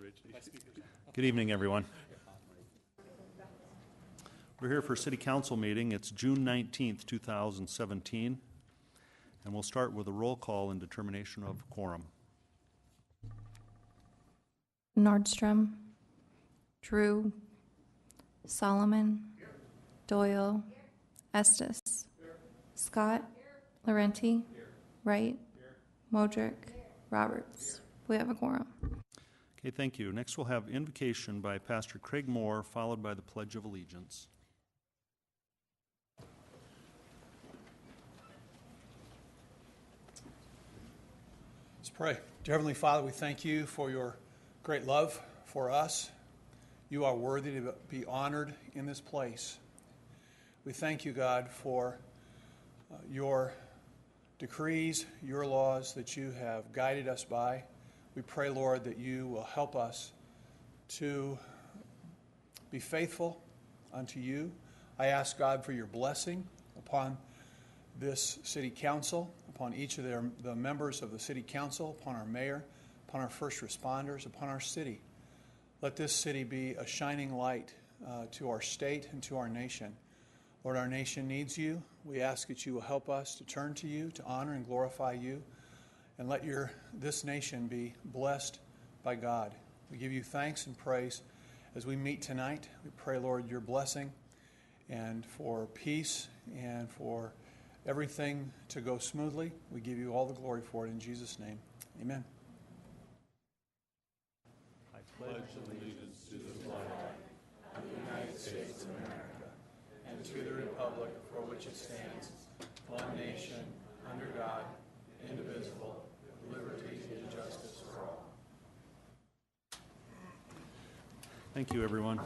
Rich. Good evening, everyone. We're here for a City Council meeting. It's June 19th, 2017, and we'll start with a roll call and determination of quorum. Nordstrom, Drew, Solomon, Doyle, Estes, Scott, Laurenti, Wright, Modrick, Roberts. We have a quorum. Okay, thank you. Next we'll have invocation by Pastor Craig Moore, followed by the Pledge of Allegiance. Let's pray. Dear Heavenly Father, we thank you for your great love for us. You are worthy to be honored in this place. We thank you, God, for your decrees, your laws that you have guided us by. We pray, Lord, that you will help us to be faithful unto you. I ask, God, for your blessing upon this city council, upon each of the members of the city council, upon our mayor, upon our first responders, upon our city. Let this city be a shining light to our state and to our nation. Lord, our nation needs you. We ask that you will help us to turn to you, to honor and glorify you, and let this nation be blessed by God. We give you thanks and praise as we meet tonight. We pray, Lord, your blessing and for peace and for everything to go smoothly. We give you all the glory for it in Jesus' name. Amen. I pledge allegiance to the flag of the United States of America and to the republic for which it stands, one nation, under God, indivisible, with liberty and justice for all. Thank you, everyone.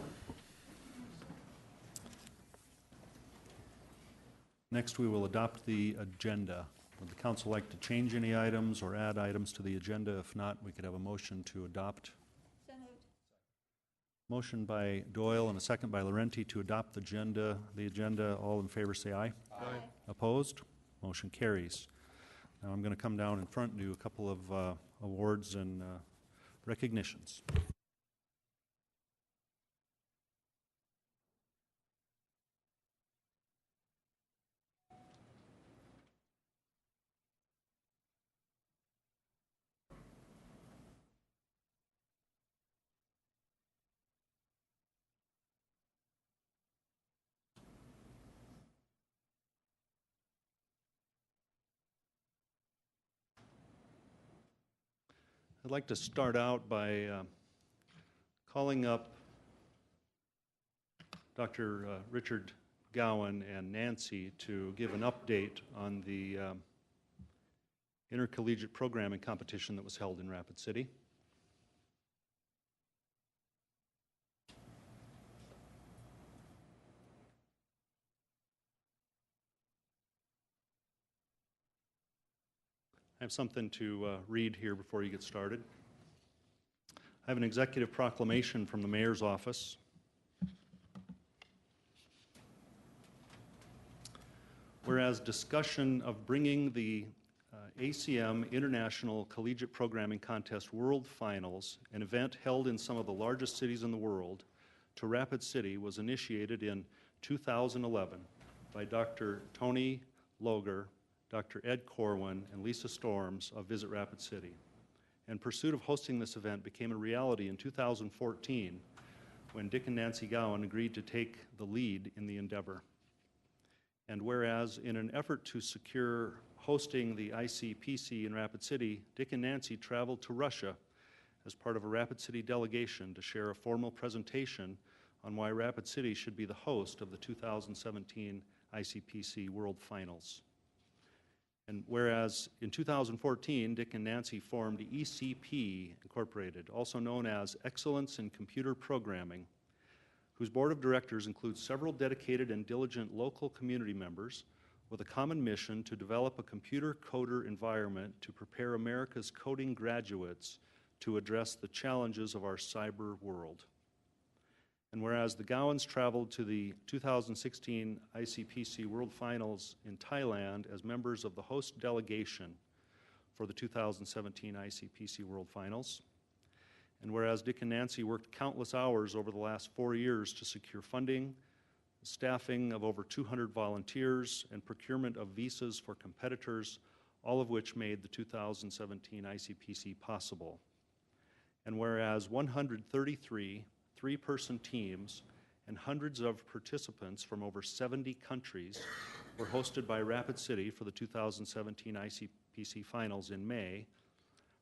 Next, we will adopt the agenda. Would the council like to change any items or add items to the agenda? If not, we could have a motion to adopt. So moved. Motion by Doyle and a second by Laurenti to adopt the agenda. All in favor say aye. Aye. Opposed? Motion carries. Now I'm going to come down in front and do a couple of awards and recognitions. I'd like to start out by calling up Dr. Richard Gowan and Nancy to give an update on the intercollegiate programming competition that was held in Rapid City. I have something to read here before you get started. I have an executive proclamation from the mayor's office. Whereas discussion of bringing the ACM International Collegiate Programming Contest World Finals, an event held in some of the largest cities in the world, to Rapid City was initiated in 2011 by Dr. Tony Loger, Dr. Ed Corwin, and Lisa Storms of Visit Rapid City. And pursuit of hosting this event became a reality in 2014 when Dick and Nancy Gowan agreed to take the lead in the endeavor. And whereas in an effort to secure hosting the ICPC in Rapid City, Dick and Nancy traveled to Russia as part of a Rapid City delegation to share a formal presentation on why Rapid City should be the host of the 2017 ICPC World Finals. And whereas in 2014, Dick and Nancy formed ECP Incorporated, also known as Excellence in Computer Programming, whose board of directors includes several dedicated and diligent local community members with a common mission to develop a computer coder environment to prepare America's coding graduates to address the challenges of our cyber world. And whereas the Gowans traveled to the 2016 ICPC World Finals in Thailand as members of the host delegation for the 2017 ICPC World Finals, And whereas Dick and Nancy worked countless hours over the last 4 years to secure funding, staffing of over 200 volunteers, and procurement of visas for competitors, all of which made the 2017 ICPC possible. And whereas 133 three-person teams and hundreds of participants from over 70 countries were hosted by Rapid City for the 2017 ICPC finals in May,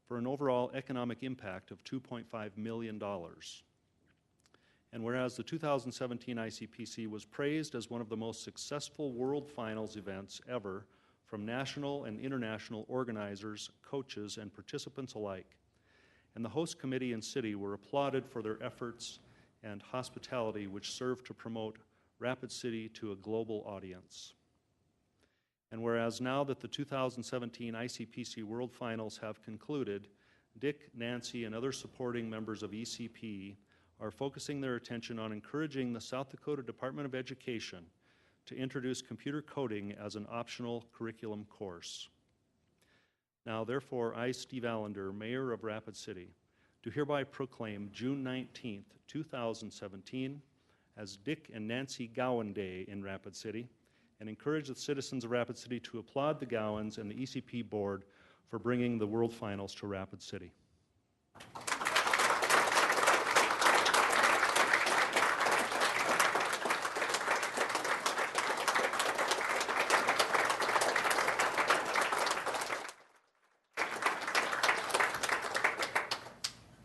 for an overall economic impact of $2.5 million. And whereas the 2017 ICPC was praised as one of the most successful World Finals events ever from national and international organizers, coaches, and participants alike, and the host committee and city were applauded for their efforts and hospitality, which served to promote Rapid City to a global audience. And whereas now that the 2017 ICPC World Finals have concluded, Dick, Nancy, and other supporting members of ECP are focusing their attention on encouraging the South Dakota Department of Education to introduce computer coding as an optional curriculum course. Now, therefore, I, Steve Allender, Mayor of Rapid City, do hereby proclaim June 19th, 2017 as Dick and Nancy Gowan Day in Rapid City, and encourage the citizens of Rapid City to applaud the Gowans and the ECP board for bringing the World Finals to Rapid City.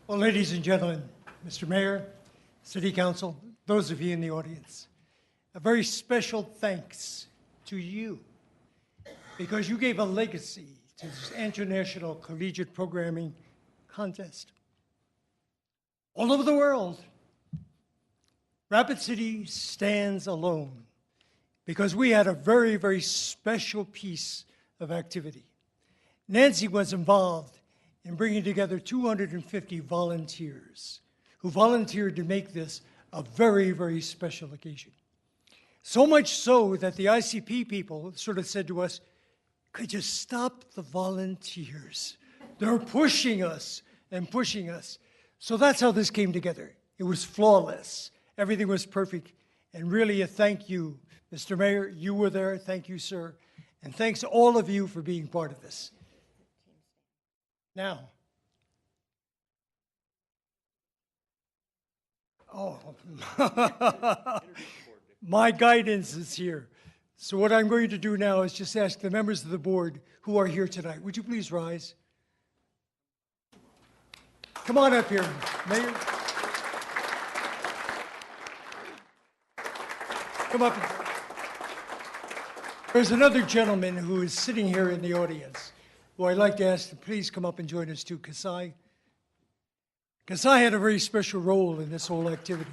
Well, ladies and gentlemen, Mr. Mayor, City Council, those of you in the audience, a very special thanks to you because you gave a legacy to this International Collegiate Programming Contest. All over the world, Rapid City stands alone because we had a very, very special piece of activity. Nancy was involved in bringing together 250 volunteers who volunteered to make this a very, very special occasion. So much so that the ICP people sort of said to us, could you stop the volunteers? They're pushing us and pushing us. So that's how this came together. It was flawless. Everything was perfect. And really a thank you, Mr. Mayor. You were there. Thank you, sir. And thanks to all of you for being part of this. Now, my guidance is here. So what I'm going to do now is just ask the members of the board who are here tonight. Would you please rise? Come on up here, Mayor. Come up. There's another gentleman who is sitting here in the audience who I'd like to ask to please come up and join us too, Kasai. Kasai had a very special role in this whole activity.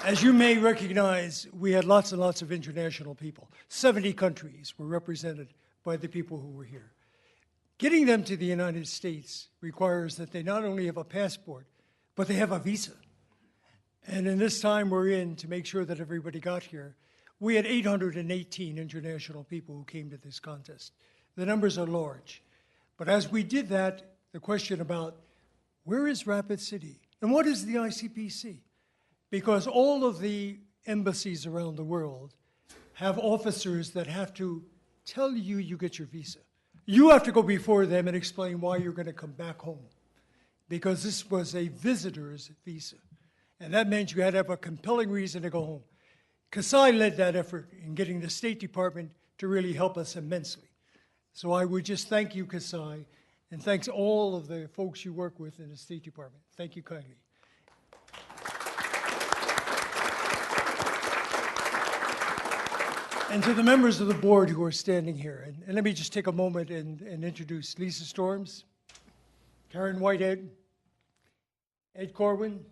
As you may recognize, we had lots and lots of international people. 70 countries were represented by the people who were here. Getting them to the United States requires that they not only have a passport, but they have a visa. And in this time we're in to make sure that everybody got here, we had 818 international people who came to this contest. The numbers are large. But as we did that, the question about where is Rapid City and what is the ICPC? Because all of the embassies around the world have officers that have to tell you you get your visa. You have to go before them and explain why you're going to come back home, because this was a visitor's visa. And that meant you had to have a compelling reason to go home. Kasai led that effort in getting the State Department to really help us immensely. So I would just thank you, Kasai, and thanks all of the folks you work with in the State Department. Thank you kindly. And to the members of the board who are standing here, and let me just take a moment and introduce Lisa Storms, Karen Whitehead, Ed Corwin,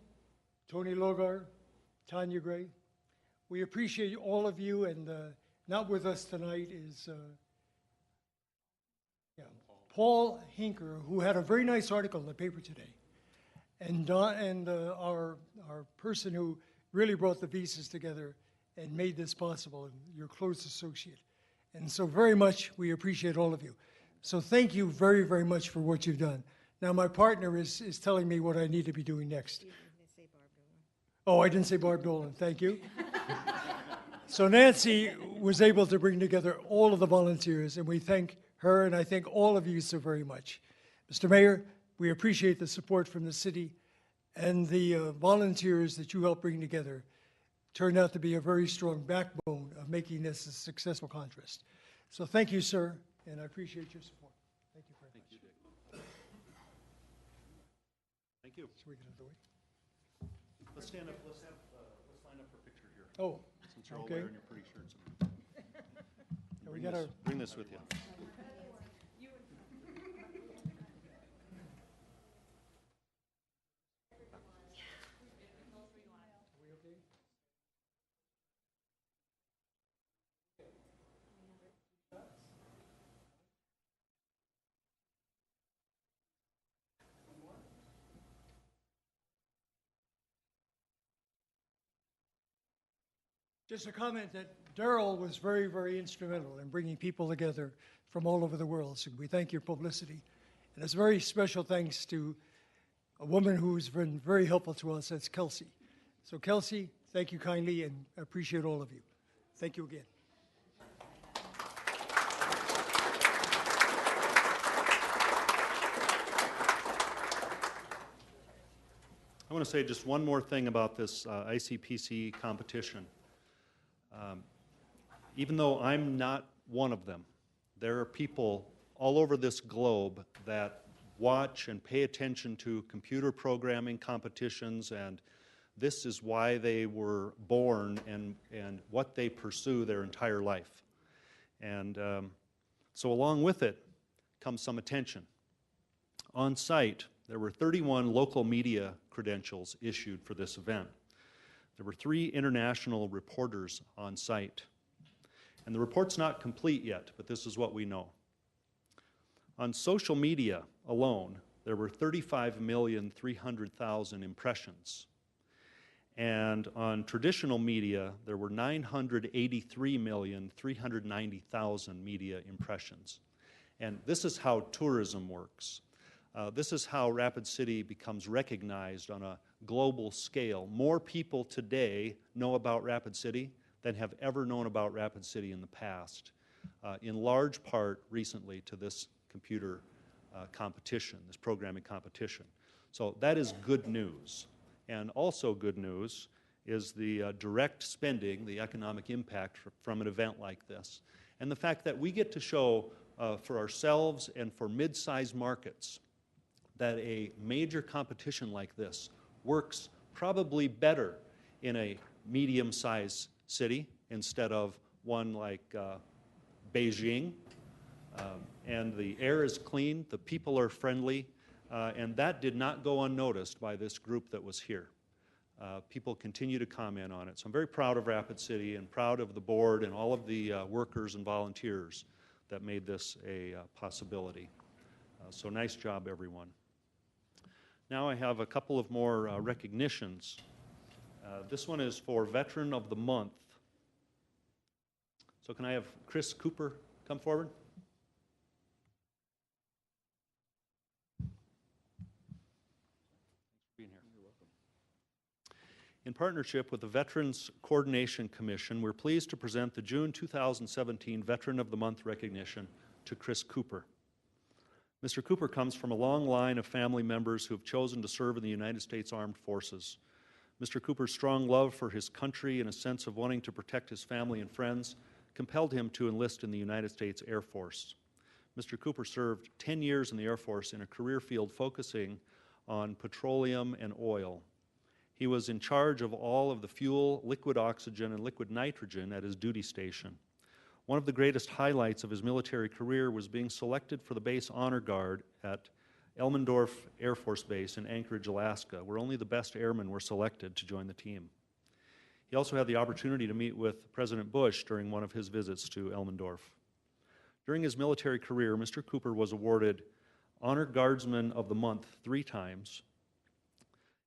Tony Logar, Tanya Gray. We appreciate all of you, and not with us tonight is Paul Hinker, who had a very nice article in the paper today, and our person who really brought the visas together and made this possible, and your close associate. And so very much we appreciate all of you. So thank you very, very much for what you've done. Now, my partner is telling me what I need to be doing next. Oh, I didn't say Barb Dolan, thank you. So Nancy was able to bring together all of the volunteers, and we thank her, and I thank all of you so very much. Mr. Mayor, we appreciate the support from the city, and the volunteers that you helped bring together turned out to be a very strong backbone of making this a successful contest. So thank you, sir, and I appreciate your support. Thank you very much. Thank you, Dick. Thank you. So we get out of the way. Let's stand up, let's line up for a picture here, Oh, since you're all okay. wearing your pretty shirts. And we got our, Bring this with you. just a comment that Daryl was very, very instrumental in bringing people together from all over the world. So we thank your publicity. And it's very special thanks to a woman who's been very helpful to us, that's Kelsey. So Kelsey, thank you kindly, and I appreciate all of you. Thank you again. I want to say just one more thing about this ICPC competition. Even though I'm not one of them, there are people all over this globe that watch and pay attention to computer programming competitions, and this is why they were born and what they pursue their entire life. And so along with it comes some attention. On site, there were 31 local media credentials issued for this event. There were 3 international reporters on site. And the report's not complete yet, but this is what we know. On social media alone, there were 35,300,000 impressions. And on traditional media, there were 983,390,000 media impressions. And this is how tourism works. This is how Rapid City becomes recognized on a global scale. More people today know about Rapid City than have ever known about Rapid City in the past, in large part recently to this computer competition, this programming competition. So that is good news. And also good news is the direct spending, the economic impact from an event like this. And the fact that we get to show for ourselves and for mid-sized markets that a major competition like this works probably better in a medium-sized city instead of one like Beijing. And the air is clean, the people are friendly, and that did not go unnoticed by this group that was here. People continue to comment on it. So I'm very proud of Rapid City and proud of the board and all of the workers and volunteers that made this a possibility. So nice job, everyone. Now I have a couple of more recognitions. This one is for Veteran of the Month. So can I have Chris Cooper come forward? Being here. You're welcome. In partnership with the Veterans Coordination Commission, we're pleased to present the June 2017 Veteran of the Month recognition to Chris Cooper. Mr. Cooper comes from a long line of family members who have chosen to serve in the United States Armed Forces. Mr. Cooper's strong love for his country and a sense of wanting to protect his family and friends compelled him to enlist in the United States Air Force. Mr. Cooper served 10 years in the Air Force in a career field focusing on petroleum and oil. He was in charge of all of the fuel, liquid oxygen, and liquid nitrogen at his duty station. One of the greatest highlights of his military career was being selected for the base honor guard at Elmendorf Air Force Base in Anchorage, Alaska, where only the best airmen were selected to join the team. He also had the opportunity to meet with President Bush during one of his visits to Elmendorf. During his military career, Mr. Cooper was awarded Honor Guardsman of the Month 3 times,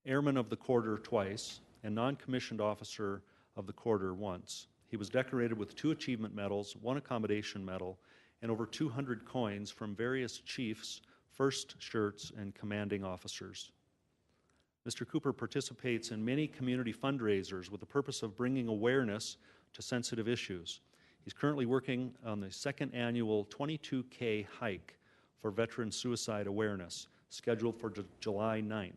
Airman of the Quarter twice, and Non-Commissioned Officer of the Quarter once. He was decorated with 2 achievement medals, 1 accommodation medal, and over 200 coins from various chiefs, first shirts, and commanding officers. Mr. Cooper participates in many community fundraisers with the purpose of bringing awareness to sensitive issues. He's currently working on the second annual 22K hike for veteran suicide awareness, scheduled for July 9th.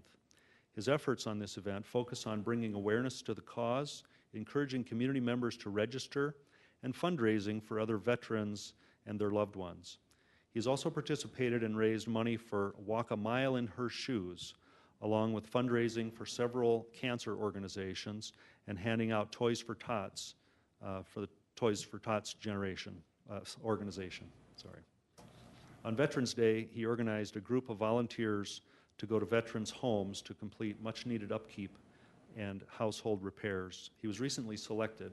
His efforts on this event focus on bringing awareness to the cause, encouraging community members to register, and fundraising for other veterans and their loved ones. He's also participated and raised money for Walk a Mile in Her Shoes, along with fundraising for several cancer organizations and handing out Toys for Tots for the Toys for Tots organization. On Veterans Day, he organized a group of volunteers to go to veterans' homes to complete much-needed upkeep and household repairs. He was recently selected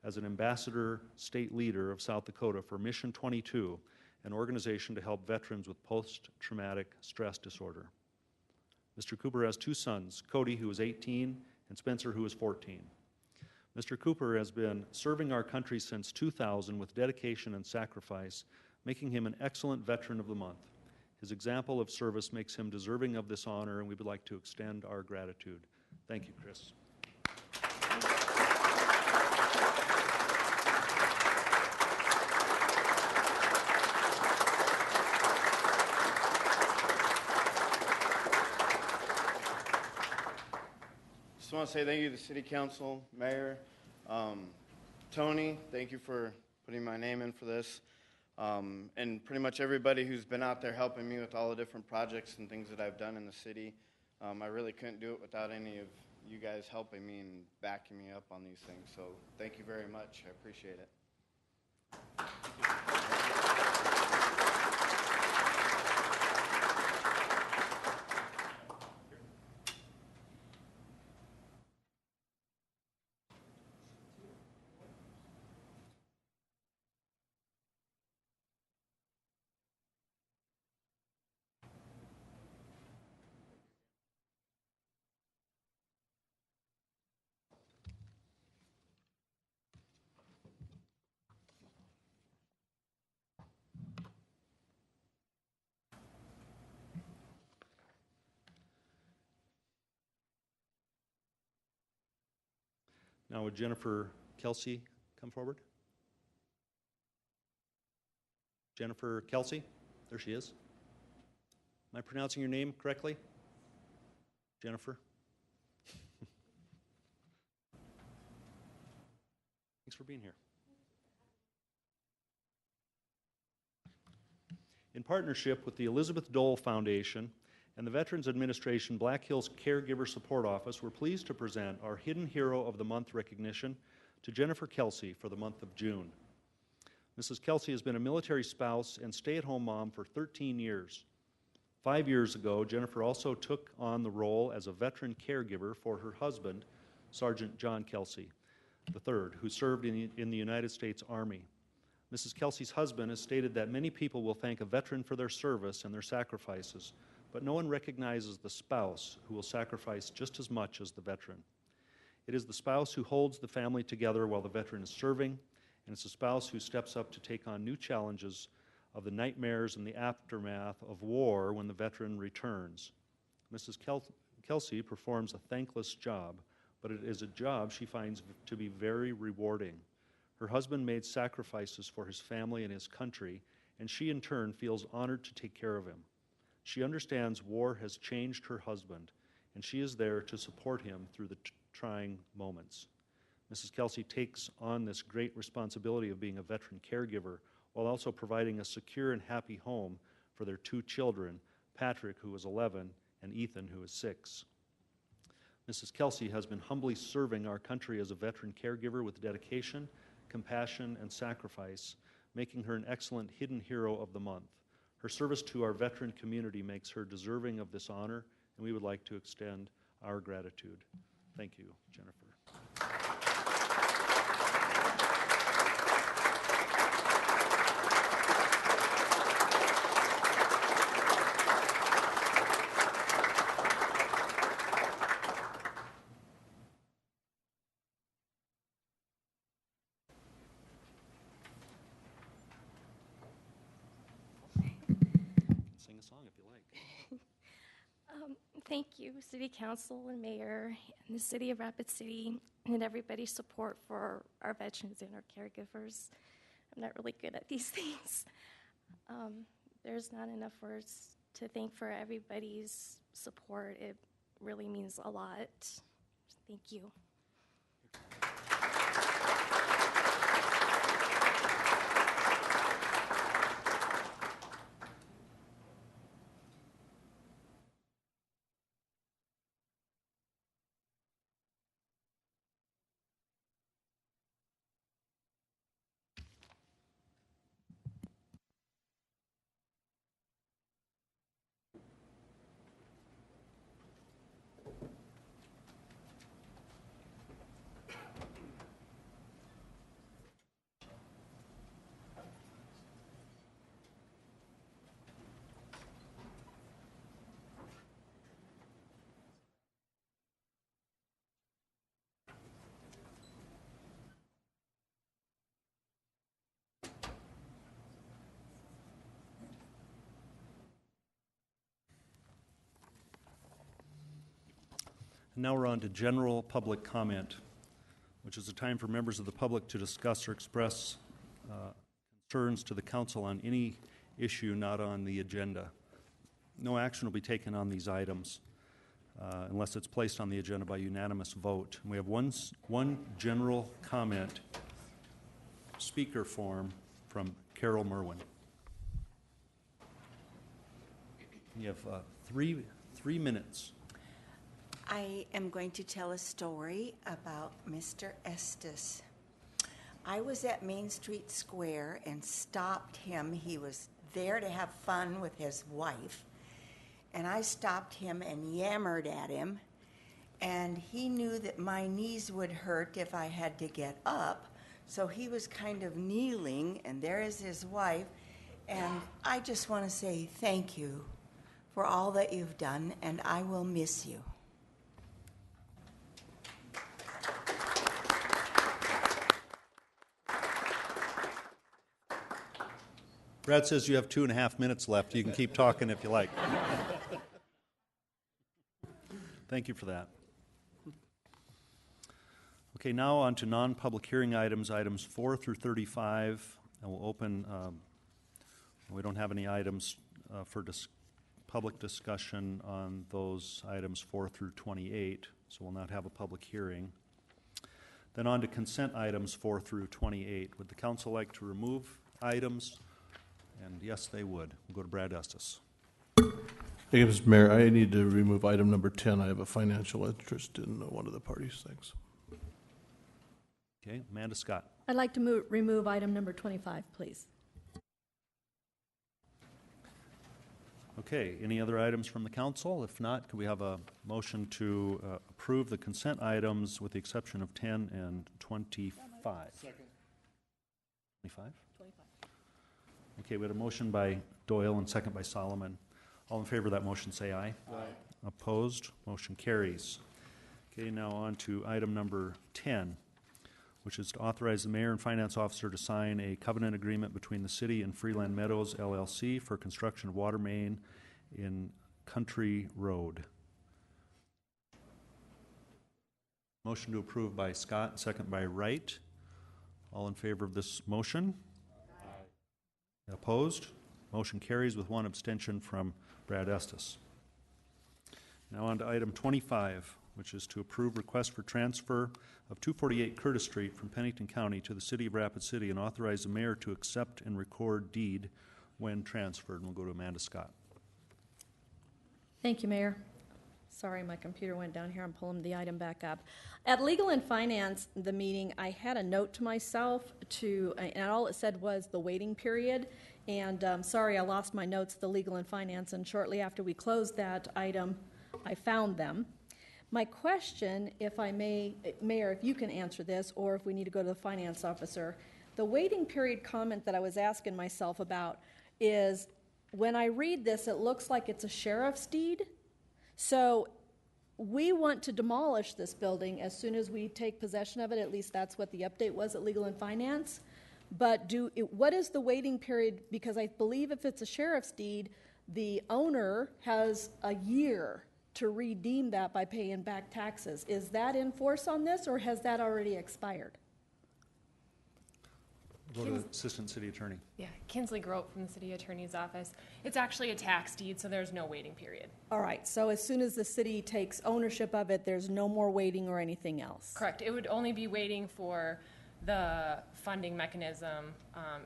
as an ambassador state leader of South Dakota for Mission 22, an organization to help veterans with post-traumatic stress disorder. Mr. Cooper has two sons, Cody, who is 18, and Spencer, who is 14. Mr. Cooper has been serving our country since 2000 with dedication and sacrifice, making him an excellent Veteran of the Month. His example of service makes him deserving of this honor, and we would like to extend our gratitude. Thank you, Chris. Just want to say thank you to the City Council, Mayor, Tony, thank you for putting my name in for this, and pretty much everybody who's been out there helping me with all the different projects and things that I've done in the city. I really couldn't do it without any of you guys helping me and backing me up on these things, so thank you very much. I appreciate it. Now would Jennifer Kelsey come forward? Jennifer Kelsey, there she is. Am I pronouncing your name correctly? Jennifer? Thanks for being here. In partnership with the Elizabeth Dole Foundation and the Veterans Administration Black Hills Caregiver Support Office, we're pleased to present our Hidden Hero of the Month recognition to Jennifer Kelsey for the month of June. Mrs. Kelsey has been a military spouse and stay-at-home mom for 13 years. 5 years ago, Jennifer also took on the role as a veteran caregiver for her husband, Sergeant John Kelsey III, who served in the United States Army. Mrs. Kelsey's husband has stated that many people will thank a veteran for their service and their sacrifices, but no one recognizes the spouse who will sacrifice just as much as the veteran. It is the spouse who holds the family together while the veteran is serving, and it's the spouse who steps up to take on new challenges of the nightmares and the aftermath of war when the veteran returns. Mrs. Kelsey performs a thankless job, but it is a job she finds to be very rewarding. Her husband made sacrifices for his family and his country, and she in turn feels honored to take care of him. She understands war has changed her husband, and she is there to support him through the trying moments. Mrs. Kelsey takes on this great responsibility of being a veteran caregiver while also providing a secure and happy home for their two children, Patrick, who is 11, and Ethan, who is 6. Mrs. Kelsey has been humbly serving our country as a veteran caregiver with dedication, compassion, and sacrifice, making her an excellent Hidden Hero of the Month. Her service to our veteran community makes her deserving of this honor, and we would like to extend our gratitude. Thank you, Jennifer. Thank you, City Council and Mayor and the City of Rapid City and everybody's support for our veterans and our caregivers. I'm not really good at these things. There's not enough words to thank for everybody's support. It really means a lot. Thank you. And now we're on to general public comment, which is a time for members of the public to discuss or express concerns to the council on any issue not on the agenda. No action will be taken on these items unless it's placed on the agenda by unanimous vote. And we have one general comment speaker form from Carol Merwin. You have three minutes. I am going to tell a story about Mr. Estes. I was at Main Street Square and stopped him. He was there to have fun with his wife. And I stopped him and yammered at him. And he knew that my knees would hurt if I had to get up. So he was kind of kneeling, and there is his wife. And I just want to say thank you for all that you've done, and I will miss you. Brad says you have 2.5 minutes left. You can keep talking if you like. Thank you for that. Okay, now on to non-public hearing items, items 4 through 35. And we'll open, we don't have any items for public discussion on those items 4 through 28, so we'll not have a public hearing. Then on to consent items 4 through 28. Would the council like to remove items? And yes, they would. We'll go to Brad Estes. Thank you, Mr. Mayor. I need to remove item number 10. I have a financial interest in one of the parties. Thanks. Okay, Amanda Scott. I'd like to remove item number 25, please. Okay, any other items from the council? If not, could we have a motion to approve the consent items with the exception of 10 and 25? Second. 25? 25. Okay, we had a motion by Doyle and second by Solomon. All in favor of that motion say aye. Aye. Opposed? Motion carries. Okay, now on to item number 10, which is to authorize the mayor and finance officer to sign a covenant agreement between the city and Freeland Meadows LLC for construction of water main in Country Road. Motion to approve by Scott, second by Wright. All in favor of this motion? Aye. Opposed? Motion carries with one abstention from Brad Estes. Now on to item 25, which is to approve request for transfer of 248 Curtis Street from Pennington County to the City of Rapid City and authorize the mayor to accept and record deed when transferred. And we'll go to Amanda Scott. Thank you, Mayor. Sorry, my computer went down here. I'm pulling the item back up. At Legal and Finance, the meeting, I had a note to myself and all it said was the waiting period. And sorry, I lost my notes, the Legal and Finance, and shortly after we closed that item, I found them. My question, if I may, Mayor, if you can answer this, or if we need to go to the finance officer, the waiting period comment that I was asking myself about is, when I read this, it looks like it's a sheriff's deed. So we want to demolish this building as soon as we take possession of it. At least that's what the update was at Legal and Finance. But what is the waiting period? Because I believe if it's a sheriff's deed, the owner has a year to redeem that by paying back taxes. Is that in force on this, or has that already expired? Go to Assistant City Attorney. Yeah, Kinsley Grote from the City Attorney's Office. It's actually a tax deed, so there's no waiting period. All right, so as soon as the city takes ownership of it, there's no more waiting or anything else? Correct. It would only be waiting for the funding mechanism.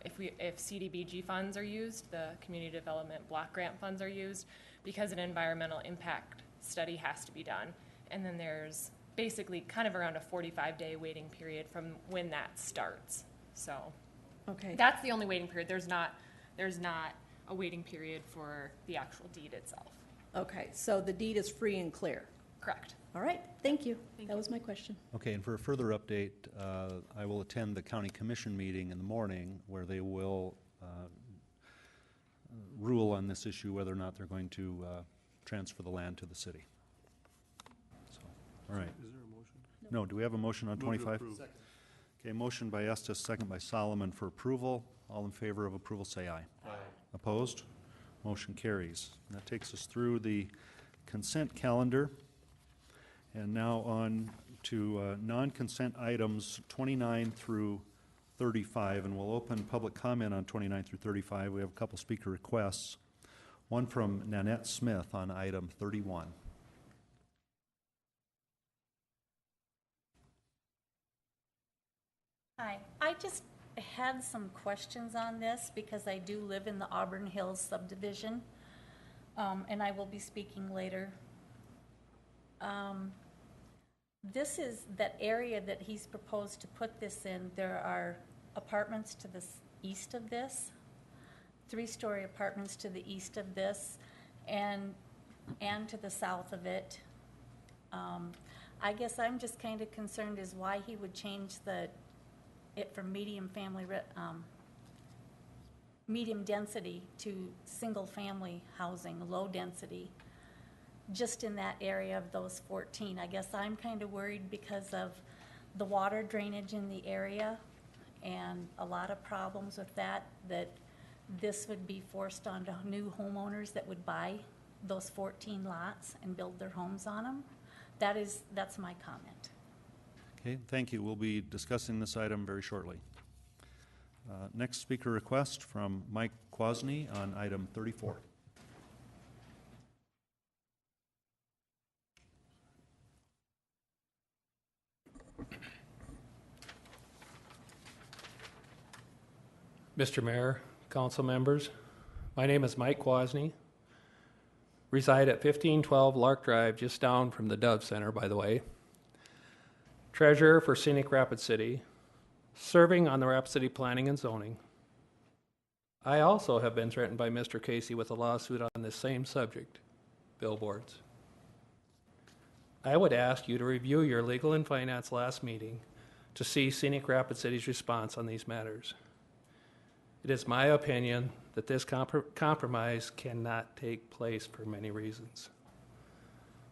If CDBG funds are used, the Community Development Block Grant funds are used, because an environmental impact study has to be done. And then there's basically kind of around a 45-day waiting period from when that starts. So Okay. that's the only waiting period. There's not a waiting period for the actual deed itself. Okay, so the deed is free and clear. Correct. All right, thank you. That was my question. Okay, and for a further update, I will attend the county commission meeting in the morning where they will rule on this issue, whether or not they're going to transfer the land to the city. So, all right. Is there a motion? No, do we have a motion on Move to 25? approve. Okay, motion by Estes, second by Solomon for approval. All in favor of approval, say aye. Aye. Opposed? Motion carries. And that takes us through the consent calendar. And now on to non-consent items 29 through 35, and we'll open public comment on 29 through 35. We have a couple speaker requests. One from Nanette Smith on item 31. Hi, I just had some questions on this because I do live in the Auburn Hills subdivision, and I will be speaking later. This is that area that he's proposed to put this in. There are apartments to the east of this, 3-story apartments to the east of this, and to the south of it. I guess I'm just kind of concerned is why he would change it from medium density to single family housing, low density, just in that area of those 14. I guess I'm kind of worried because of the water drainage in the area and a lot of problems with that this would be forced onto new homeowners that would buy those 14 lots and build their homes on them. That's my comment. Okay, thank you. We'll be discussing this item very shortly. Next speaker request from Mike Kwasny on item 34. Mr. Mayor, council members, my name is Mike Kwasny. Reside at 1512 Lark Drive, just down from the Dove Center, by the way. Treasurer for Scenic Rapid City, serving on the Rapid City Planning and Zoning. I also have been threatened by Mr. Casey with a lawsuit on this same subject, billboards. I would ask you to review your legal and finance last meeting to see Scenic Rapid City's response on these matters. It is my opinion that this compromise cannot take place for many reasons.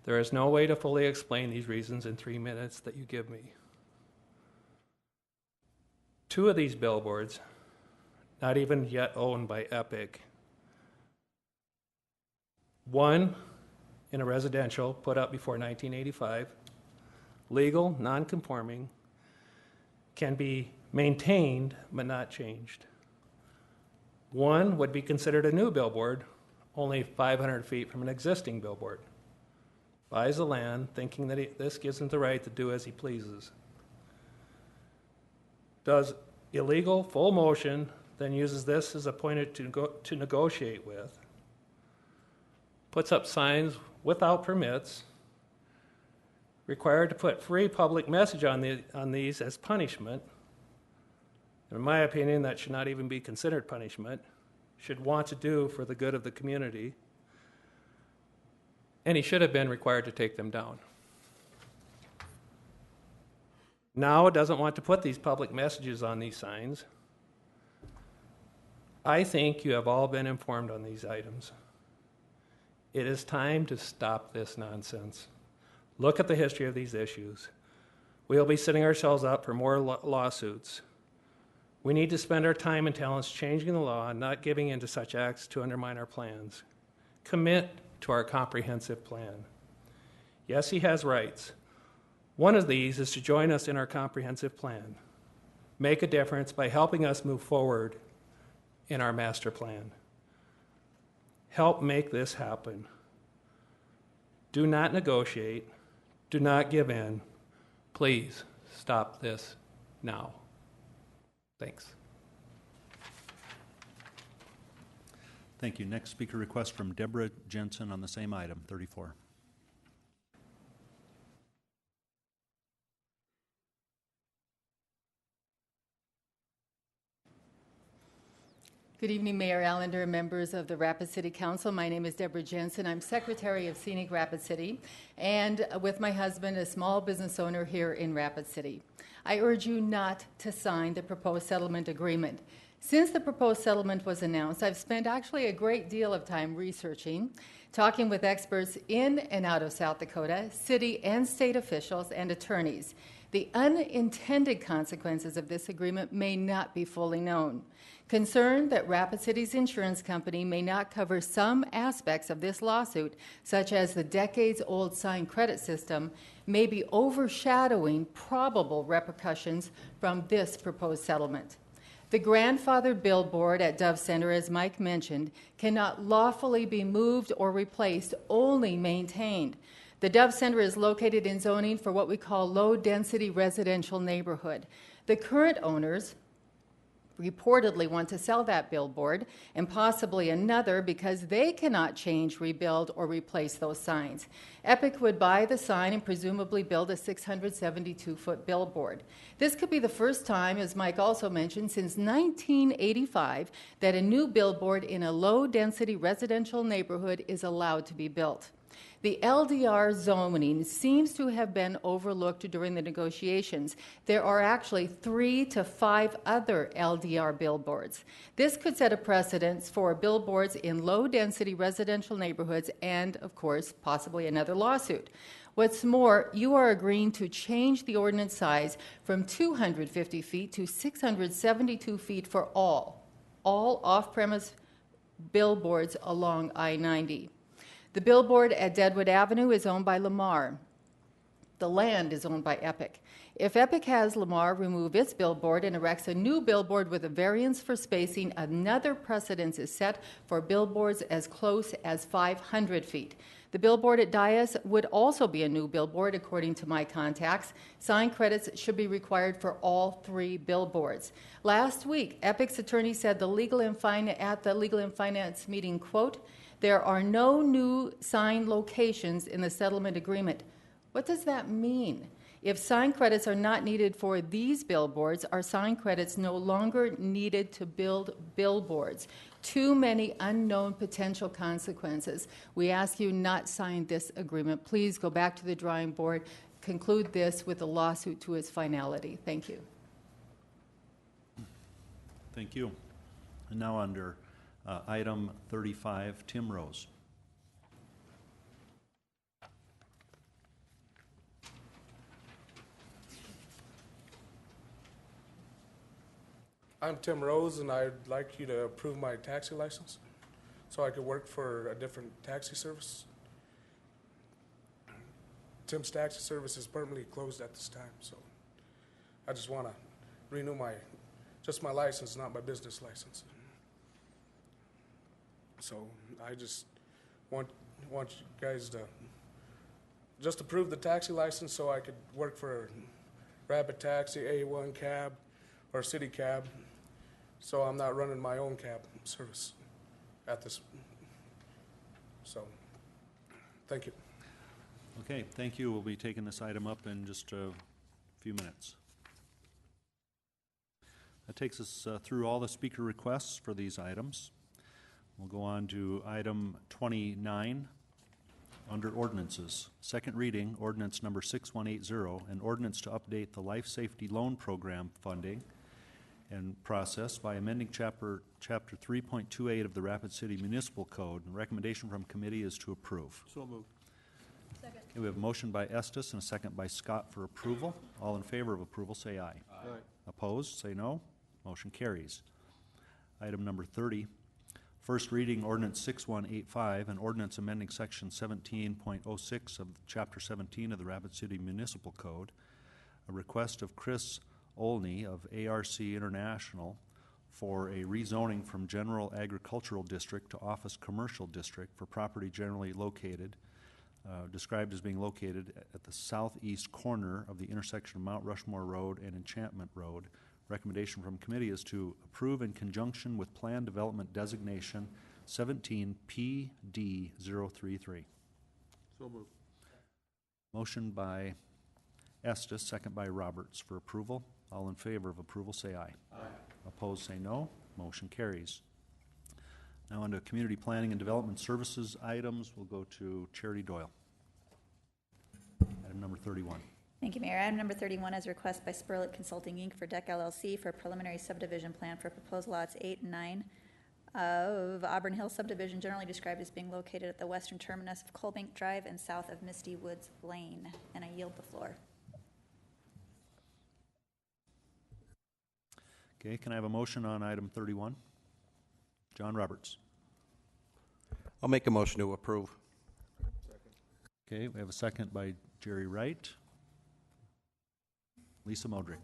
There is no way to fully explain these reasons in 3 minutes that you give me. 2 of these billboards, not even yet owned by Epic. One in a residential put up before 1985, legal, non-conforming, can be maintained but not changed. One would be considered a new billboard, only 500 feet from an existing billboard. Buys the land, thinking that this gives him the right to do as he pleases. Does illegal full motion, then uses this as a point to negotiate with. Puts up signs without permits, required to put free public message on these as punishment. In my opinion, that should not even be considered punishment, should want to do for the good of the community, and he should have been required to take them down. Now it doesn't want to put these public messages on these signs. I think you have all been informed on these items. It is time to stop this nonsense. Look at the history of these issues. We'll be setting ourselves up for more lawsuits. We need to spend our time and talents changing the law and not giving in to such acts to undermine our plans. Commit to our comprehensive plan. Yes, he has rights. One of these is to join us in our comprehensive plan. Make a difference by helping us move forward in our master plan. Help make this happen. Do not negotiate. Do not give in. Please stop this now. Thanks. Thank you. Next speaker request from Deborah Jensen on the same item, 34. Good evening, Mayor Allender and members of the Rapid City Council. My name is Deborah Jensen. I'm Secretary of Scenic Rapid City, and with my husband, a small business owner here in Rapid City. I urge you not to sign the proposed settlement agreement. Since the proposed settlement was announced, I've spent actually a great deal of time researching, talking with experts in and out of South Dakota, city and state officials and attorneys. The unintended consequences of this agreement may not be fully known. Concerned that Rapid City's insurance company may not cover some aspects of this lawsuit, such as the decades-old signed credit system, may be overshadowing probable repercussions from this proposed settlement. The grandfathered billboard at Dove Center, as Mike mentioned, cannot lawfully be moved or replaced, only maintained. The Dove Center is located in zoning for what we call low-density residential neighborhood. The current owners reportedly want to sell that billboard and possibly another because they cannot change, rebuild, or replace those signs. Epic would buy the sign and presumably build a 672-foot billboard. This could be the first time, as Mike also mentioned, since 1985 that a new billboard in a low-density residential neighborhood is allowed to be built. The LDR zoning seems to have been overlooked during the negotiations. There are actually 3 to 5 other LDR billboards. This could set a precedent for billboards in low-density residential neighborhoods and, of course, possibly another lawsuit. What's more, you are agreeing to change the ordinance size from 250 feet to 672 feet for all off-premise billboards along I-90. The billboard at Deadwood Avenue is owned by Lamar. The land is owned by Epic. If Epic has Lamar remove its billboard and erects a new billboard with a variance for spacing, another precedence is set for billboards as close as 500 feet. The billboard at Dias would also be a new billboard, according to my contacts. Sign credits should be required for all 3 billboards. Last week, Epic's attorney said at the Legal and Finance meeting, quote, "There are no new sign locations in the settlement agreement." What does that mean? If sign credits are not needed for these billboards, are sign credits no longer needed to build billboards? Too many unknown potential consequences. We ask you not sign this agreement. Please go back to the drawing board, conclude this with a lawsuit to its finality. Thank you. Thank you. And now under item 35, Tim Rose. I'm Tim Rose, and I'd like you to approve my taxi license so I could work for a different taxi service. Tim's Taxi Service is permanently closed at this time, so I just want to renew my license, not my business license. So I just want you guys to just approve the taxi license so I could work for Rapid Taxi, A1 Cab, or City Cab, so I'm not running my own cab service at this. So, thank you. Okay, thank you. We'll be taking this item up in just a few minutes. That takes us through all the speaker requests for these items. We'll go on to item 29 under ordinances. Second reading, ordinance number 6180, an ordinance to update the Life Safety Loan Program funding and process by amending chapter 3.28 of the Rapid City Municipal Code. The recommendation from committee is to approve. So moved. Second. Okay, we have a motion by Estes and a second by Scott for approval. All in favor of approval, say aye. Aye. Opposed, say no. Motion carries. Item number 30, First reading ordinance 6185, an ordinance amending section 17.06 of chapter 17 of the Rapid City Municipal Code. A request of Chris Olney of ARC International for a rezoning from general agricultural district to office commercial district for property generally located, described as being located at the southeast corner of the intersection of Mount Rushmore Road and Enchantment Road. Recommendation from committee is to approve in conjunction with Plan Development Designation 17PD033. So moved. Motion by Estes, second by Roberts for approval. All in favor of approval say aye. Aye. Opposed say no. Motion carries. Now on to Community Planning and Development Services items. We'll go to Charity Doyle. Item number 31. Thank you, Mayor. Item number 31 is a request by Spurlet Consulting, Inc. for DEC LLC for a preliminary subdivision plan for proposed lots 8 and 9 of Auburn Hill subdivision, generally described as being located at the western terminus of Colbank Drive and south of Misty Woods Lane. And I yield the floor. Okay, can I have a motion on item 31? John Roberts. I'll make a motion to approve. Okay, we have a second by Jerry Wright. Lisa Modrick.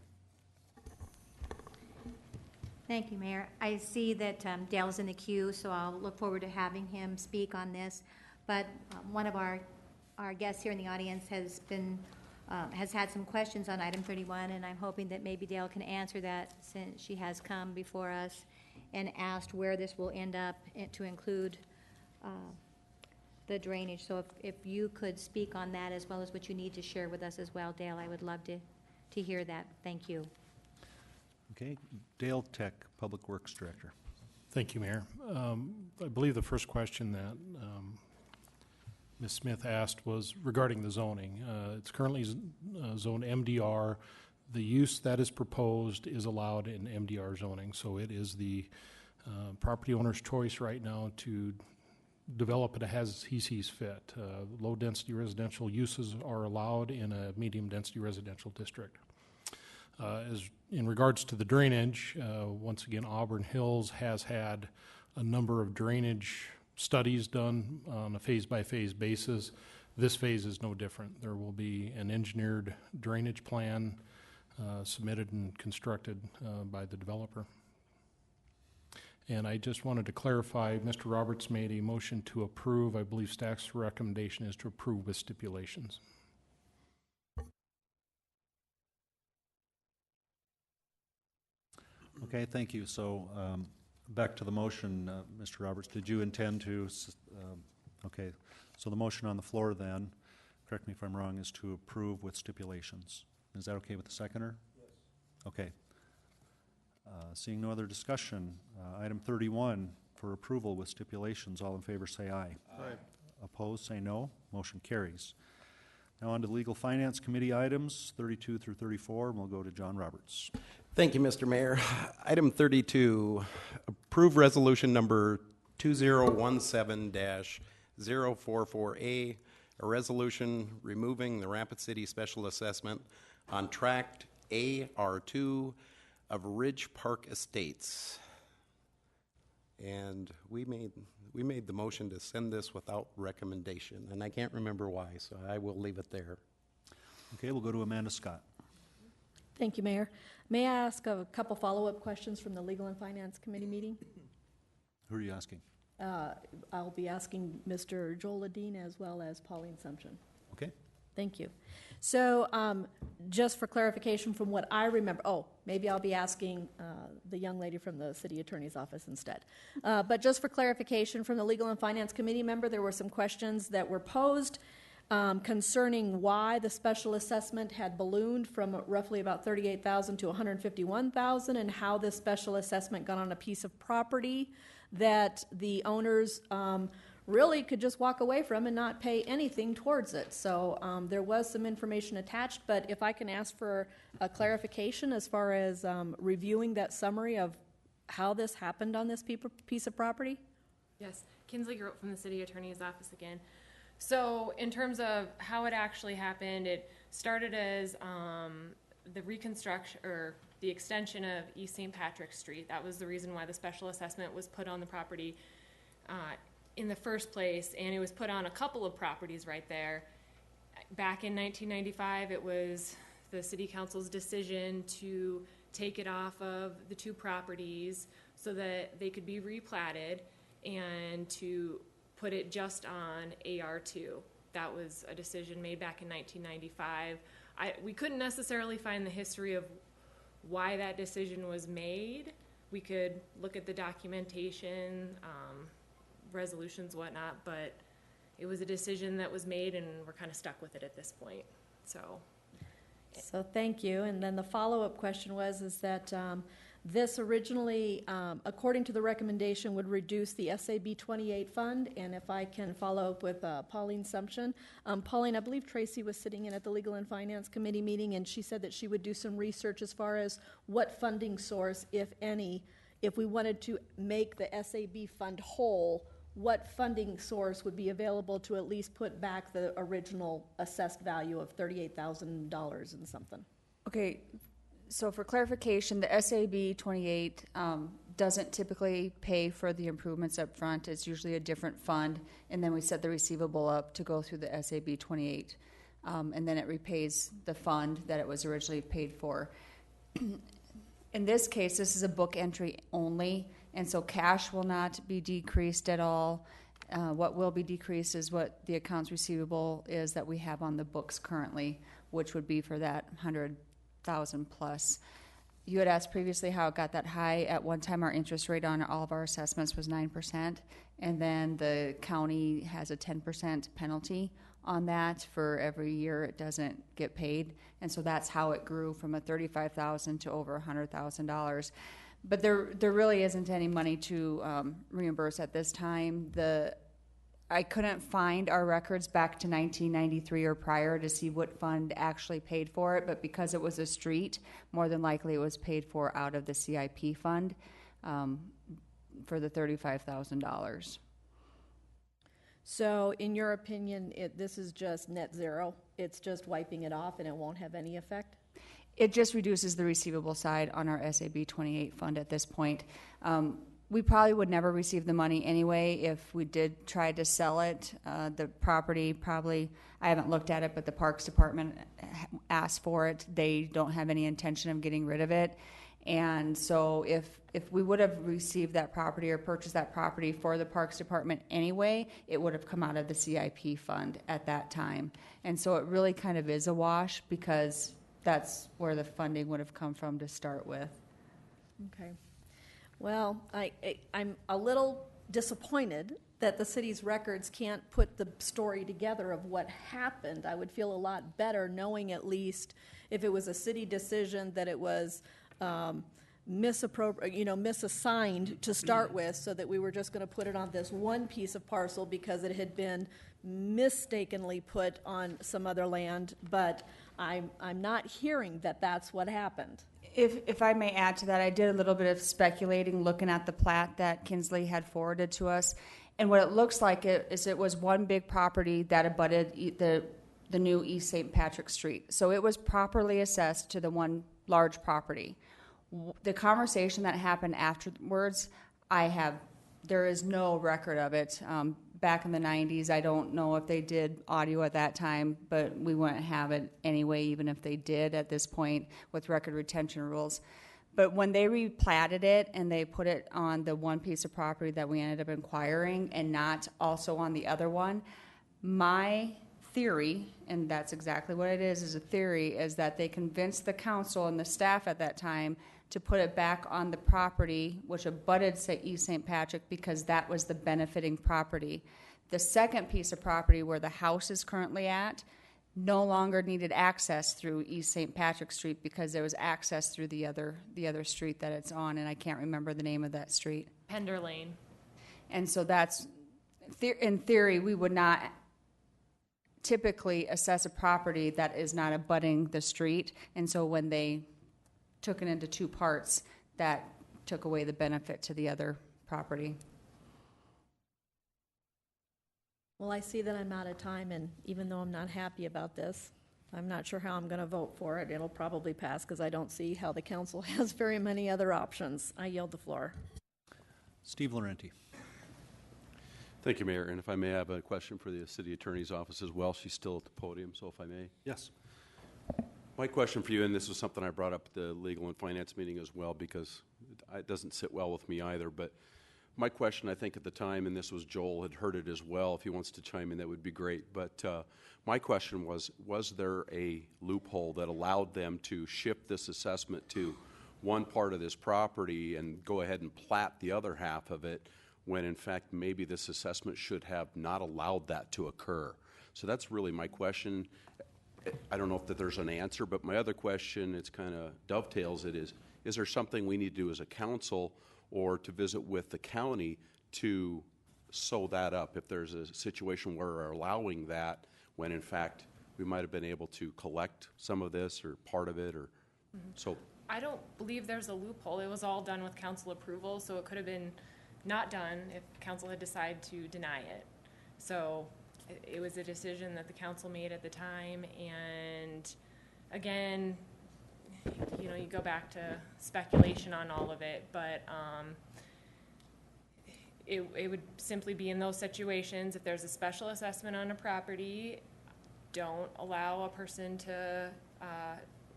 Thank you, Mayor. I see that Dale's in the queue, so I'll look forward to having him speak on this. But one of our guests here in the audience has had some questions on item 31, and I'm hoping that maybe Dale can answer that since she has come before us and asked where this will end up to include the drainage. So if you could speak on that as well as what you need to share with us as well, Dale, I would love to hear that. Thank you. Okay, Dale Tech, Public Works Director. Thank you, Mayor. I believe the first question that Ms. Smith asked was regarding the zoning. It's currently zoned MDR. The use that is proposed is allowed in MDR zoning, so it is the property owner's choice right now to develop it as he sees fit. Low-density residential uses are allowed in a medium-density residential district. As in regards to the drainage, once again, Auburn Hills has had a number of drainage studies done on a phase-by-phase basis. This phase is no different. There will be an engineered drainage plan submitted and constructed by the developer. And I just wanted to clarify, Mr. Roberts made a motion to approve. I believe staff's recommendation is to approve with stipulations. Okay, thank you. So back to the motion, Mr. Roberts. Did you intend to? Okay, so the motion on the floor then, correct me if I'm wrong, is to approve with stipulations. Is that okay with the seconder? Yes. Okay. Seeing no other discussion, item 31 for approval with stipulations. All in favor say aye. Aye. Opposed say no. Motion carries. Now on to Legal Finance Committee items 32 through 34, and we'll go to John Roberts. Thank you, Mr. Mayor. Item 32, approve resolution number 2017-044A, a resolution removing the Rapid City Special Assessment on Tract AR2 of Ridge Park Estates. And we made the motion to send this without recommendation, and I can't remember why, so I will leave it there. Okay, we'll go to Amanda Scott. Thank you, Mayor. May I ask a couple follow-up questions from the Legal and Finance Committee meeting? Who are you asking? I'll be asking Mr. Joel Ledeen as well as Pauline Sumption. Okay. Thank you. So just for clarification from what I remember, maybe I'll be asking the young lady from the city attorney's office instead. But just for clarification from the Legal and Finance Committee member, there were some questions that were posed concerning why the special assessment had ballooned from roughly about $38,000 to $151,000 and how this special assessment got on a piece of property that the owners really could just walk away from and not pay anything towards it. So there was some information attached, but if I can ask for a clarification as far as reviewing that summary of how this happened on this piece of property? Yes, Kinsley Grote from the City Attorney's Office again. So in terms of how it actually happened, it started as the reconstruction or the extension of East St. Patrick Street. That was the reason why the special assessment was put on the property. in the first place, and it was put on a couple of properties right there. Back in 1995, it was the city council's decision to take it off of the two properties so that they could be replatted and to put it just on AR2. That was a decision made back in 1995. We couldn't necessarily find the history of why that decision was made. We could look at the documentation, resolutions, whatnot, but it was a decision that was made, and we're kind of stuck with it at this point. So thank you. And then the follow-up question is that this originally, according to the recommendation, would reduce the SAB 28 fund. And if I can follow up with Pauline Sumption. Pauline, I believe Tracy was sitting in at the Legal and Finance Committee meeting, and she said that she would do some research as far as what funding source, if any, if we wanted to make the SAB fund whole, what funding source would be available to at least put back the original assessed value of $38,000 and something. Okay, so for clarification, the SAB 28 doesn't typically pay for the improvements up front. It's usually a different fund, and then we set the receivable up to go through the SAB 28, and then it repays the fund that it was originally paid for. In this case, this is a book entry only, and so cash will not be decreased at all. What will be decreased is what the accounts receivable is that we have on the books currently, which would be for that 100,000 plus. You had asked previously how it got that high. At one time, our interest rate on all of our assessments was 9%, and then the county has a 10% penalty on that for every year it doesn't get paid, and so that's how it grew from a $35,000 to over $100,000. But there really isn't any money to reimburse at this time. I couldn't find our records back to 1993 or prior to see what fund actually paid for it, but because it was a street, more than likely it was paid for out of the CIP fund for the $35,000. So in your opinion, this is just net zero? It's just wiping it off and it won't have any effect? It just reduces the receivable side on our SAB 28 fund at this point. We probably would never receive the money anyway if we did try to sell it. The property probably, I haven't looked at it, but the Parks Department asked for it. They don't have any intention of getting rid of it. And so if we would have received that property or purchased that property for the Parks Department anyway, it would have come out of the CIP fund at that time. And so it really kind of is a wash because that's where the funding would have come from to start with. Okay. Well, I'm a little disappointed that the city's records can't put the story together of what happened. I would feel a lot better knowing at least if it was a city decision that it was misassigned to start with, so that we were just going to put it on this one piece of parcel because it had been mistakenly put on some other land. But I'm not hearing that that's what happened. If I may add to that, I did a little bit of speculating looking at the plat that Kinsley had forwarded to us. And what it looks like is it was one big property that abutted the new East St. Patrick Street. So it was properly assessed to the one large property. The conversation that happened afterwards, there is no record of it. Back in the 90s, I don't know if they did audio at that time, but we wouldn't have it anyway, even if they did at this point with record retention rules. But when they replatted it and they put it on the one piece of property that we ended up acquiring and not also on the other one, my theory, and that's exactly what it is a theory, is that they convinced the council and the staff at that time to put it back on the property which abutted East St. Patrick because that was the benefiting property. The second piece of property where the house is currently at no longer needed access through East St. Patrick Street because there was access through the other street that it's on, and I can't remember the name of that street. Pender Lane. And so that's, in theory, we would not typically assess a property that is not abutting the street, and so when they took it into two parts, that took away the benefit to the other property. Well, I see that I'm out of time, and even though I'm not happy about this, I'm not sure how I'm going to vote for it. It'll probably pass because I don't see how the council has very many other options. I yield the floor. Steve Laurenti. Thank you, Mayor. And if I may, I have a question for the City Attorney's Office as well. She's still at the podium, so if I may. Yes. My question for you, and this was something I brought up at the Legal and Finance meeting as well, because it doesn't sit well with me either, but my question, I think at the time, and this was Joel had heard it as well, if he wants to chime in, that would be great. But my question was there a loophole that allowed them to shift this assessment to one part of this property and go ahead and plat the other half of it, when in fact maybe this assessment should have not allowed that to occur? So that's really my question. I don't know if that there's an answer, but my other question, it's kind of dovetails it, is there something we need to do as a council or to visit with the county to sew that up if there's a situation where we're allowing that when in fact we might have been able to collect some of this or part of it, or so? I don't believe there's a loophole. It was all done with council approval, so it could have been not done if council had decided to deny it. So it was a decision that the council made at the time, and again, you know, you go back to speculation on all of it, but it would simply be in those situations, if there's a special assessment on a property, don't allow a person to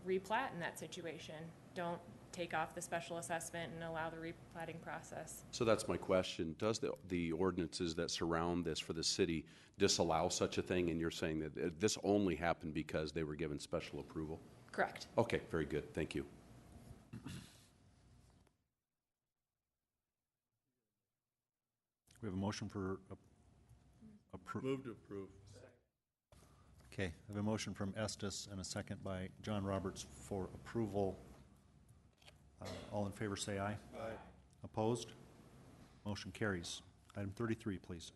replat in that situation. Don't take off the special assessment and allow the replatting process. So that's my question. Does the ordinances that surround this for the city disallow such a thing? And you're saying that this only happened because they were given special approval? Correct. Okay, very good. Thank you. We have a motion for approval. Move to approve. Okay, I have a motion from Estes and a second by John Roberts for approval. All in favor say aye. Aye. Opposed? Motion carries. Item 33, please.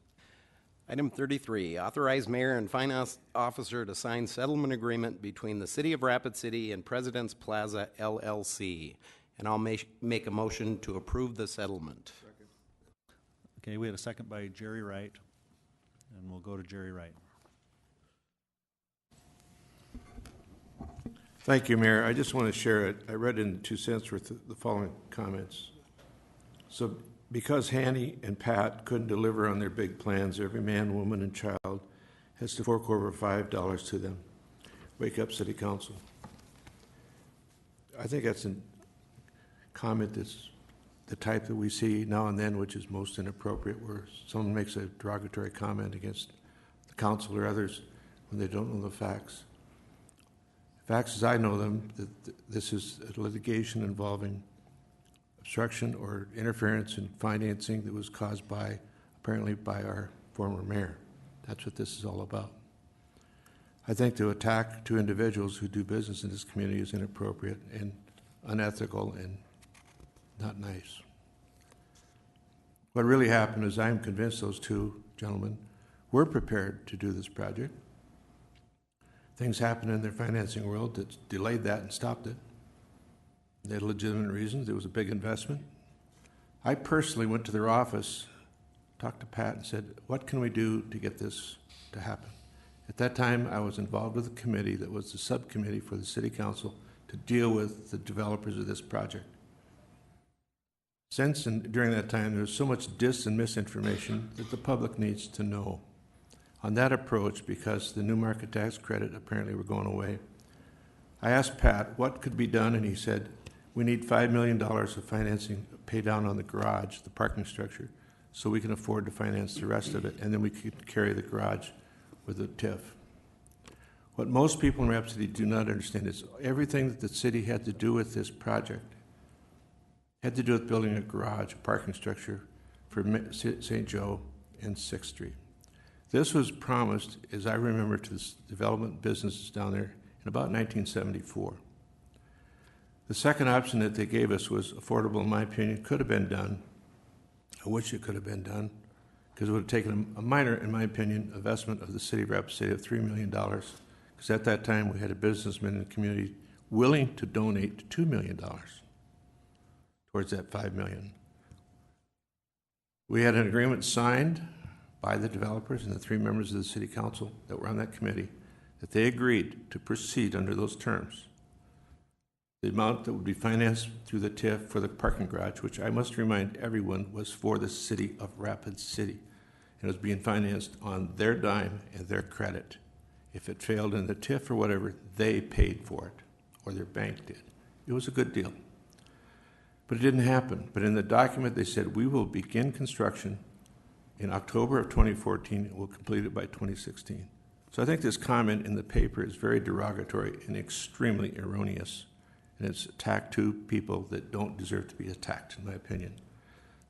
Item 33, authorize mayor and finance officer to sign settlement agreement between the City of Rapid City and President's Plaza LLC. And I'll make a motion to approve the settlement. Okay, we had a second by Jerry Wright, and we'll go to Jerry Wright. Thank you, Mayor. I just want to share it. I read in 2 cents worth the following comments. So because Hanny and Pat couldn't deliver on their big plans, every man, woman, and child has to fork over $5 to them. Wake up, City Council. I think that's a comment that's the type that we see now and then, which is most inappropriate, where someone makes a derogatory comment against the council or others when they don't know the facts. Facts as I know them, that this is a litigation involving obstruction or interference in financing that was caused by, apparently by our former mayor. That's what this is all about. I think to attack two individuals who do business in this community is inappropriate and unethical and not nice. What really happened is I'm convinced those two gentlemen were prepared to do this project. Things happened in their financing world that delayed that and stopped it. They had legitimate reasons. It was a big investment. I personally went to their office, talked to Pat, and said, what can we do to get this to happen? At that time, I was involved with a committee that was the subcommittee for the City Council to deal with the developers of this project. Since and during that time, there was so much dis and misinformation that the public needs to know. On that approach, because the new market tax credit apparently were going away, I asked Pat what could be done, and he said, we need $5 million of financing, pay down on the garage, the parking structure, so we can afford to finance the rest of it, and then we could carry the garage with a TIF. What most people in Rapid City do not understand is everything that the city had to do with this project had to do with building a garage, a parking structure for St. Joe and 6th Street. This was promised, as I remember, to the development businesses down there in about 1974. The second option that they gave us was affordable, in my opinion. Could have been done. I wish it could have been done, because it would have taken a minor, in my opinion, investment of the city of Rapid City of $3 million, because at that time we had a businessman in the community willing to donate $2 million towards that $5 million. We had an agreement signed by the developers and the 3 members of the City Council that were on that committee that they agreed to proceed under those terms. The amount that would be financed through the TIF for the parking garage, which I must remind everyone was for the City of Rapid City. and it was being financed on their dime and their credit. If it failed in the TIF or whatever, they paid for it, or their bank did. It was a good deal. But it didn't happen. But in the document, they said, we will begin construction in October of 2014, and we'll complete it by 2016. So I think this comment in the paper is very derogatory and extremely erroneous, and it's attacked to people that don't deserve to be attacked, in my opinion.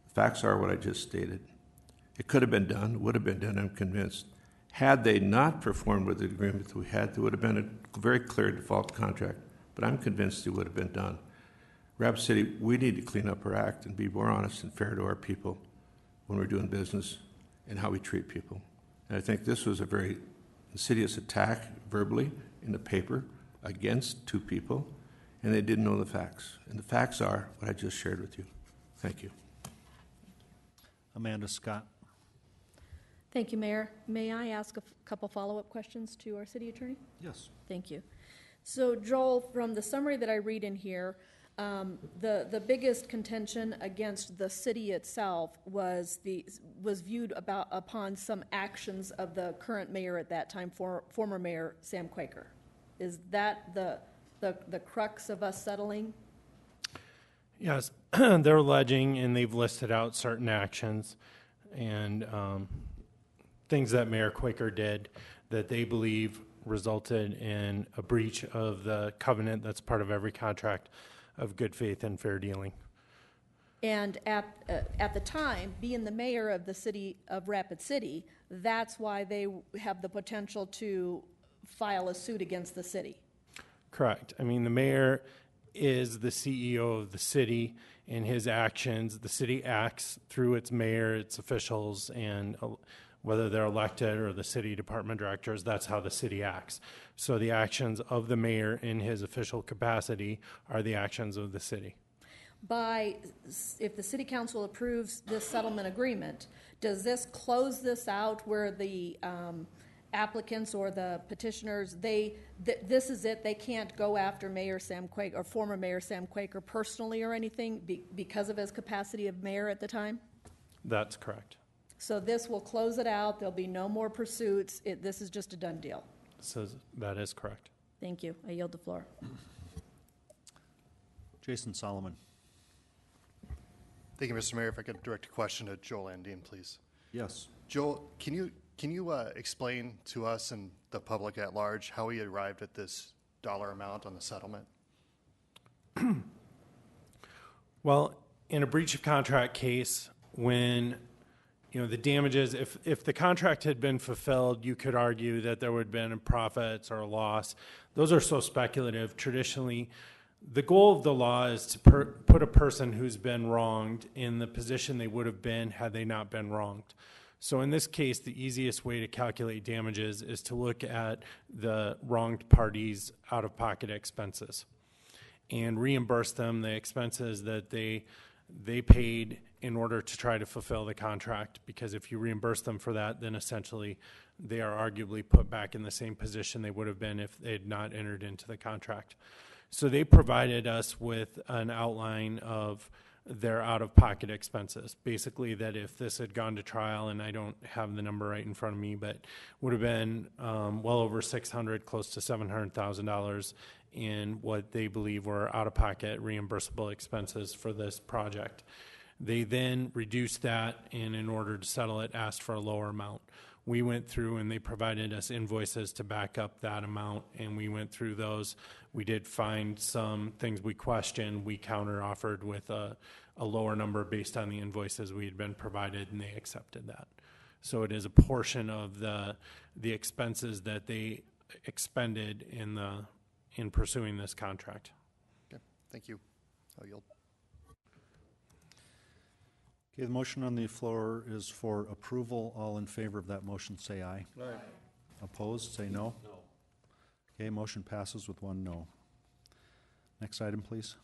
The facts are what I just stated. It could have been done, would have been done, I'm convinced. Had they not performed with the agreement that we had, there would have been a very clear default contract, but I'm convinced it would have been done. Rapid City, we need to clean up our act and be more honest and fair to our people when we're doing business and how we treat people. And I think this was a very insidious attack verbally in the paper against two people, and they didn't know the facts. And the facts are what I just shared with you. Thank you. Amanda Scott. Thank you, Mayor. May I ask a couple follow-up questions to our city attorney? Yes. Thank you. So, Joel, from the summary that I read in here, the biggest contention against the city itself was viewed upon some actions of the current mayor at that time, former Mayor Sam Quaker. Is that the crux of us settling? Yes, they're alleging, and they've listed out certain actions and things that Mayor Quaker did that they believe resulted in a breach of the covenant that's part of every contract of good faith and fair dealing. And at the time, being the mayor of the city of Rapid City, that's why they have the potential to file a suit against the city. Correct. I mean, the mayor is the CEO of the city. In his actions, the city acts through its mayor, its officials, and whether they're elected or the city department directors, that's how the city acts. So the actions of the mayor in his official capacity are the actions of the city. If the city council approves this settlement agreement, does this close this out where the applicants or the petitioners, this is it, they can't go after Mayor Sam Quaker or former Mayor Sam Quaker personally or anything because of his capacity of mayor at the time? That's correct. So this will close it out. There'll be no more pursuits. This is just a done deal. So that is correct. Thank you. I yield the floor. Jason Solomon. Thank you, Mr. Mayor. If I could direct a question to Joel Andine, please. Yes. Joel, can you explain to us and the public at large how he arrived at this dollar amount on the settlement? Well, in a breach of contract case, when the damages, if the contract had been fulfilled, you could argue that there would have been profits or a loss. Those are so speculative. Traditionally, the goal of the law is to put a person who's been wronged in the position they would have been had they not been wronged. So in this case, the easiest way to calculate damages is to look at the wronged party's out-of-pocket expenses and reimburse them the expenses that they paid in order to try to fulfill the contract, because if you reimburse them for that, then essentially they are arguably put back in the same position they would have been if they had not entered into the contract. So they provided us with an outline of their out-of-pocket expenses. Basically, that if this had gone to trial, and I don't have the number right in front of me, but would have been well over $600,000, close to $700,000 in what they believe were out-of-pocket reimbursable expenses for this project. They then reduced that, and in order to settle it, asked for a lower amount. We went through and they provided us invoices to back up that amount, and we went through those. We did find some things we questioned. We counter-offered with a lower number based on the invoices we had been provided, and they accepted that. So it is a portion of the expenses that they expended in pursuing this contract. Okay, thank you. I'll yield. Okay, the motion on the floor is for approval. All in favor of that motion, say aye. Aye. Opposed, say no. No. Okay, motion passes with one no. Next item, please.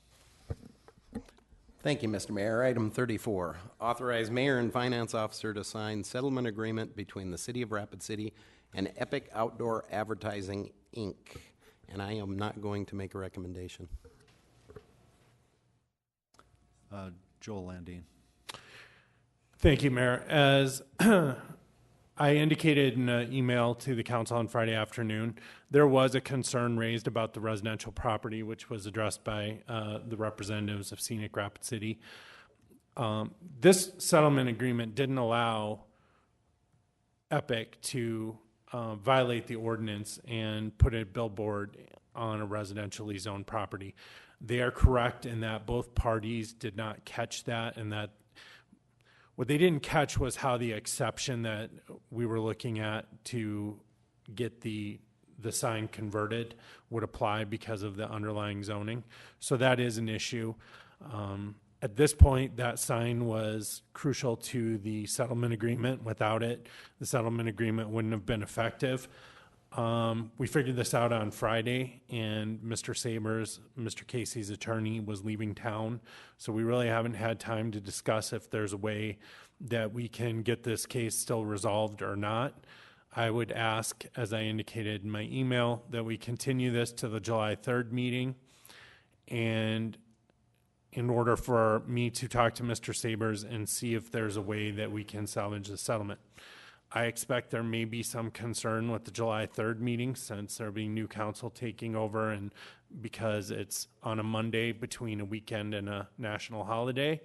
Thank you, Mr. Mayor. Item 34, authorize mayor and finance officer to sign settlement agreement between the City of Rapid City and Epic Outdoor Advertising, Inc. And I am not going to make a recommendation. Joel Landine. Thank you, Mayor. I indicated in an email to the council on Friday afternoon, there was a concern raised about the residential property, which was addressed by the representatives of Scenic Rapid City. This settlement agreement didn't allow Epic to violate the ordinance and put a billboard on a residentially zoned property. They are correct in that both parties did not catch that, and that what they didn't catch was how the exception that we were looking at to get the sign converted would apply because of the underlying zoning. So that is an issue. At this point, that sign was crucial to the settlement agreement. Without it, the settlement agreement wouldn't have been effective. We figured this out on Friday, and Mr. Sabers, Mr. Casey's attorney, was leaving town. So we really haven't had time to discuss if there's a way that we can get this case still resolved or not. I would ask, as I indicated in my email, that we continue this to the July 3rd meeting. And in order for me to talk to Mr. Sabers and see if there's a way that we can salvage the settlement. I expect there may be some concern with the July 3rd meeting since there'll be new council taking over and because it's on a Monday between a weekend and a national holiday.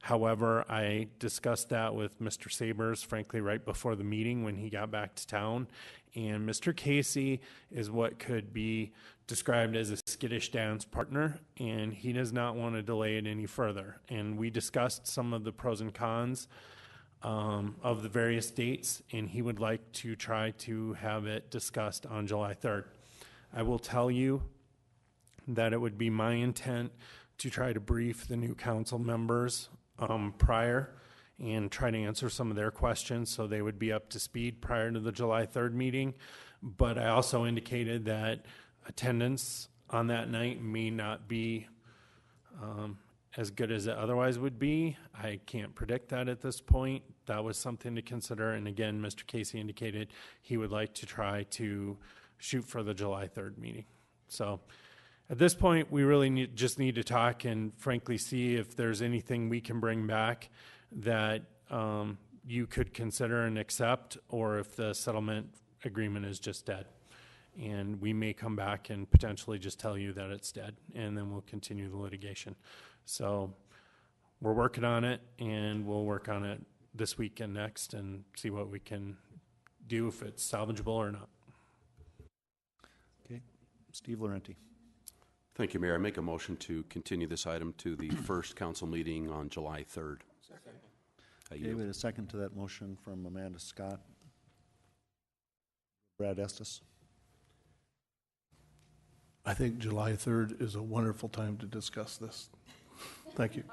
However, I discussed that with Mr. Sabers, frankly, right before the meeting when he got back to town. And Mr. Casey is what could be described as a skittish dance partner, and he does not want to delay it any further. And we discussed some of the pros and cons of the various dates, and he would like to try to have it discussed on July 3rd. I will tell you that it would be my intent to try to brief the new council members prior and try to answer some of their questions so they would be up to speed prior to the July 3rd meeting. But I also indicated that attendance on that night may not be as good as it otherwise would be. I can't predict that at this point. That was something to consider. And again, Mr. Casey indicated he would like to try to shoot for the July 3rd meeting. So at this point, we really just need to talk and frankly see if there's anything we can bring back that you could consider and accept, or if the settlement agreement is just dead. And we may come back and potentially just tell you that it's dead, and then we'll continue the litigation. So we're working on it, and we'll work on it this week and next and see what we can do, if it's salvageable or not. Okay. Steve Laurenti. Thank you, Mayor. I make a motion to continue this item to the first council meeting on July 3rd. Second. Okay, we had a second to that motion from Amanda Scott. Brad Estes. I think July 3rd is a wonderful time to discuss this. Thank you.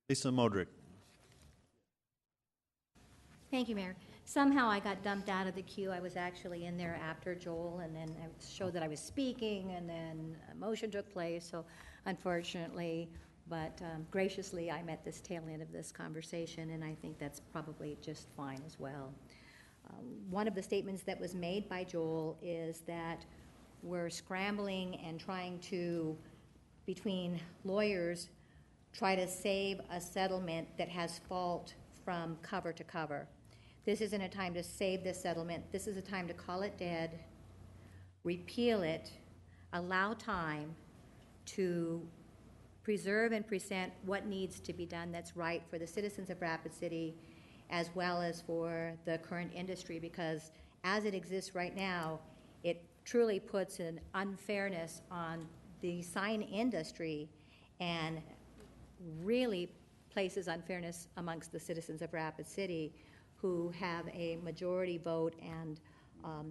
Lisa Modrick. Thank you, Mayor. Somehow I got dumped out of the queue. I was actually in there after Joel, and then I showed that I was speaking, and then a motion took place. So unfortunately, but graciously, I'm at this tail end of this conversation, and I think that's probably just fine as well. One of the statements that was made by Joel is that we're scrambling and trying to, between lawyers, try to save a settlement that has fault from cover to cover. This isn't a time to save this settlement. This is a time to call it dead, repeal it, allow time to preserve and present what needs to be done that's right for the citizens of Rapid City, as well as for the current industry, because as it exists right now, it truly puts an unfairness on the sign industry and really places unfairness amongst the citizens of Rapid City, who have a majority vote and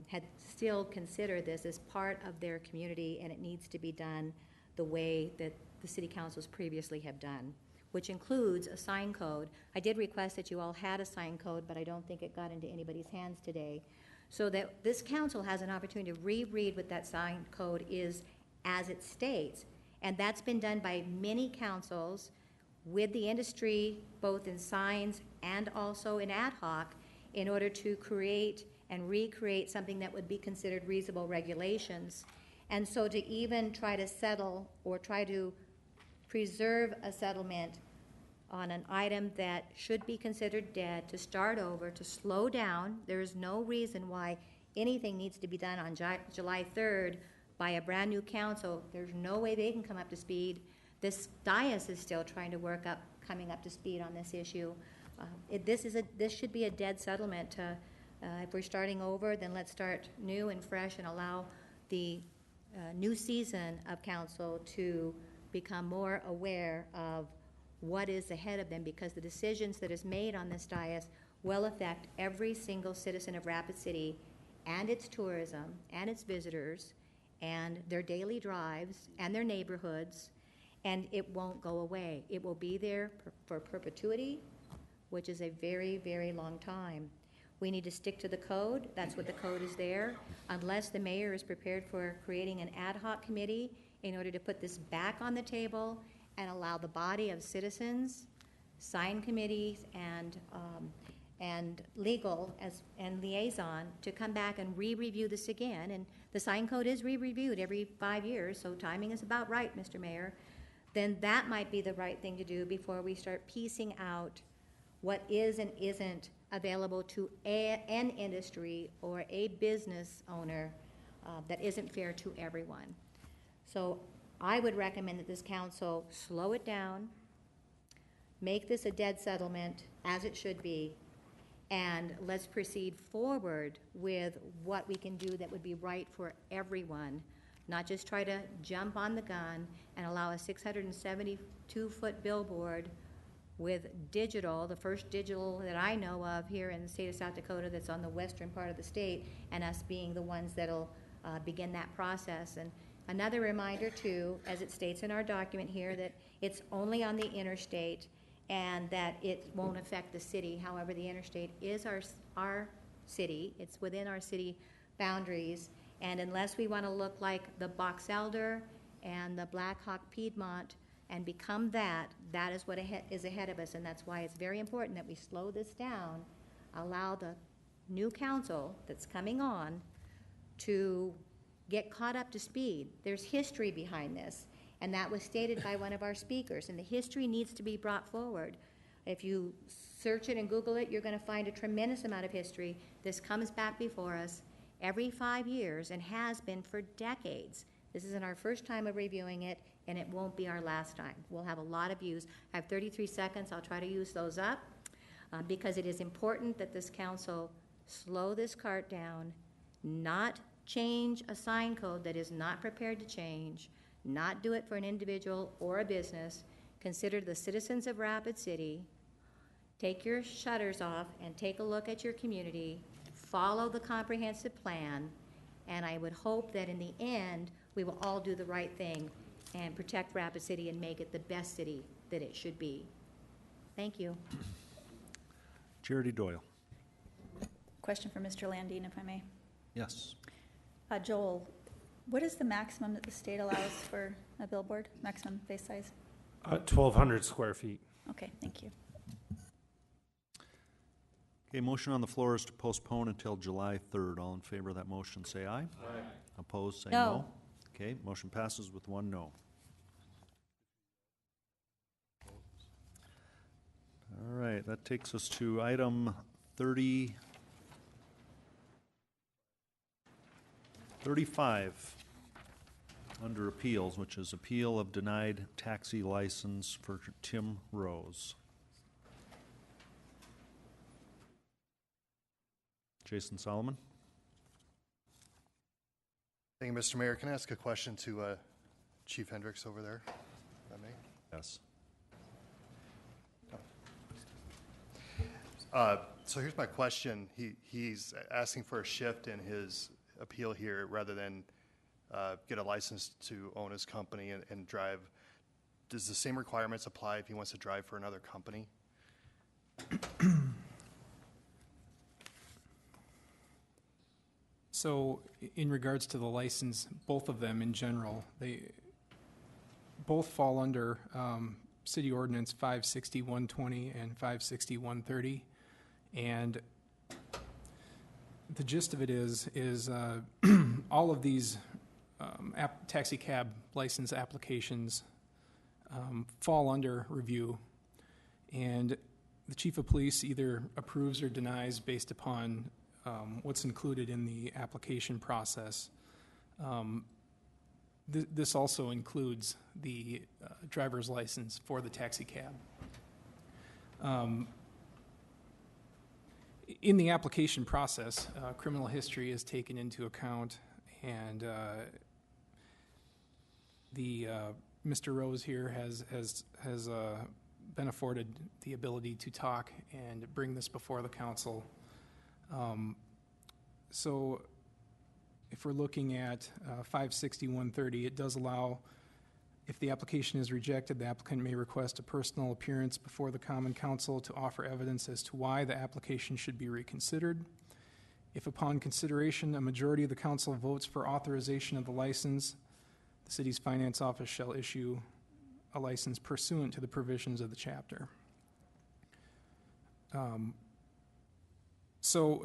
had still considered this as part of their community, and it needs to be done the way that the city councils previously have done, which includes a sign code. I did request that you all had a sign code, but I don't think it got into anybody's hands today, so that this council has an opportunity to reread what that sign code is as it states. And that's been done by many councils with the industry, both in signs and also in ad hoc, in order to create and recreate something that would be considered reasonable regulations. And so to even try to settle or try to preserve a settlement on an item that should be considered dead, to start over, to slow down. There is no reason why anything needs to be done on July 3rd by a brand-new council. There's no way they can come up to speed. This dais is still trying to coming up to speed on this issue. This should be a dead settlement. If we're starting over, then let's start new and fresh and allow the new season of council to become more aware of what is ahead of them, because the decisions that is made on this dais will affect every single citizen of Rapid City and its tourism and its visitors and their daily drives and their neighborhoods, and it won't go away. It will be there for perpetuity, which is a very, very long time. We need to stick to the code. That's what the code is there. Unless the mayor is prepared for creating an ad hoc committee in order to put this back on the table and allow the body of citizens, sign committees, and legal and liaison to come back and re-review this again. And the sign code is re-reviewed every 5 years, so timing is about right, Mr. Mayor. Then that might be the right thing to do before we start piecing out what is and isn't available to an industry or a business owner that isn't fair to everyone. So I would recommend that this council slow it down, make this a dead settlement as it should be, and let's proceed forward with what we can do that would be right for everyone, not just try to jump on the gun and allow a 672-foot billboard with digital, the first digital that I know of here in the state of South Dakota that's on the western part of the state, and us being the ones that'll begin that process. And another reminder too, as it states in our document here, that it's only on the interstate and that it won't affect the city. However, the interstate is our city. It's within our city boundaries. And unless we want to look like the Box Elder and the Black Hawk Piedmont and become that is what is ahead of us. And that's why it's very important that we slow this down, allow the new council that's coming on to get caught up to speed. There's history behind this, and that was stated by one of our speakers, and the history needs to be brought forward. If you search it and Google it, you're going to find a tremendous amount of history. This comes back before us every 5 years and has been for decades. This isn't our first time of reviewing it, and it won't be our last time. We'll have a lot of views. I have 33 seconds. I'll try to use those up because it is important that this council slow this cart down, not change a sign code that is not prepared to change, not do it for an individual or a business. Consider the citizens of Rapid City. Take your shutters off and take a look at your community. Follow the comprehensive plan, and I would hope that in the end we will all do the right thing and protect Rapid City and make it the best city that it should be. Thank you. Charity Doyle. Question for Mr. Landine, if I may. Yes. Joel, what is the maximum that the state allows for a billboard, maximum face size? 1,200 square feet. Okay, thank you. Okay, motion on the floor is to postpone until July 3rd. All in favor of that motion, say aye. Aye. Opposed, say no. Okay, motion passes with 1 no. All right, that takes us to item 35 under appeals, which is appeal of denied taxi license for Tim Rose. Jason Solomon. Thank you, Mr. Mayor. Can I ask a question to Chief Hendricks over there, if I may? Yes. So here's my question. He's asking for a shift in his appeal here rather than get a license to own his company and drive. Does the same requirements apply if he wants to drive for another company? So in regards to the license, both of them in general, they both fall under City Ordinance 56120 and 56130. And the gist of it is all of these taxi cab license applications fall under review. And the chief of police either approves or denies based upon what's included in the application process. This also includes the driver's license for the taxi cab. In the application process, criminal history is taken into account, and Mr. Rose here has been afforded the ability to talk and bring this before the council. So if we're looking at 56130, it does allow, if the application is rejected, the applicant may request a personal appearance before the Common Council to offer evidence as to why the application should be reconsidered. If upon consideration, a majority of the council votes for authorization of the license, the city's finance office shall issue a license pursuant to the provisions of the chapter. So,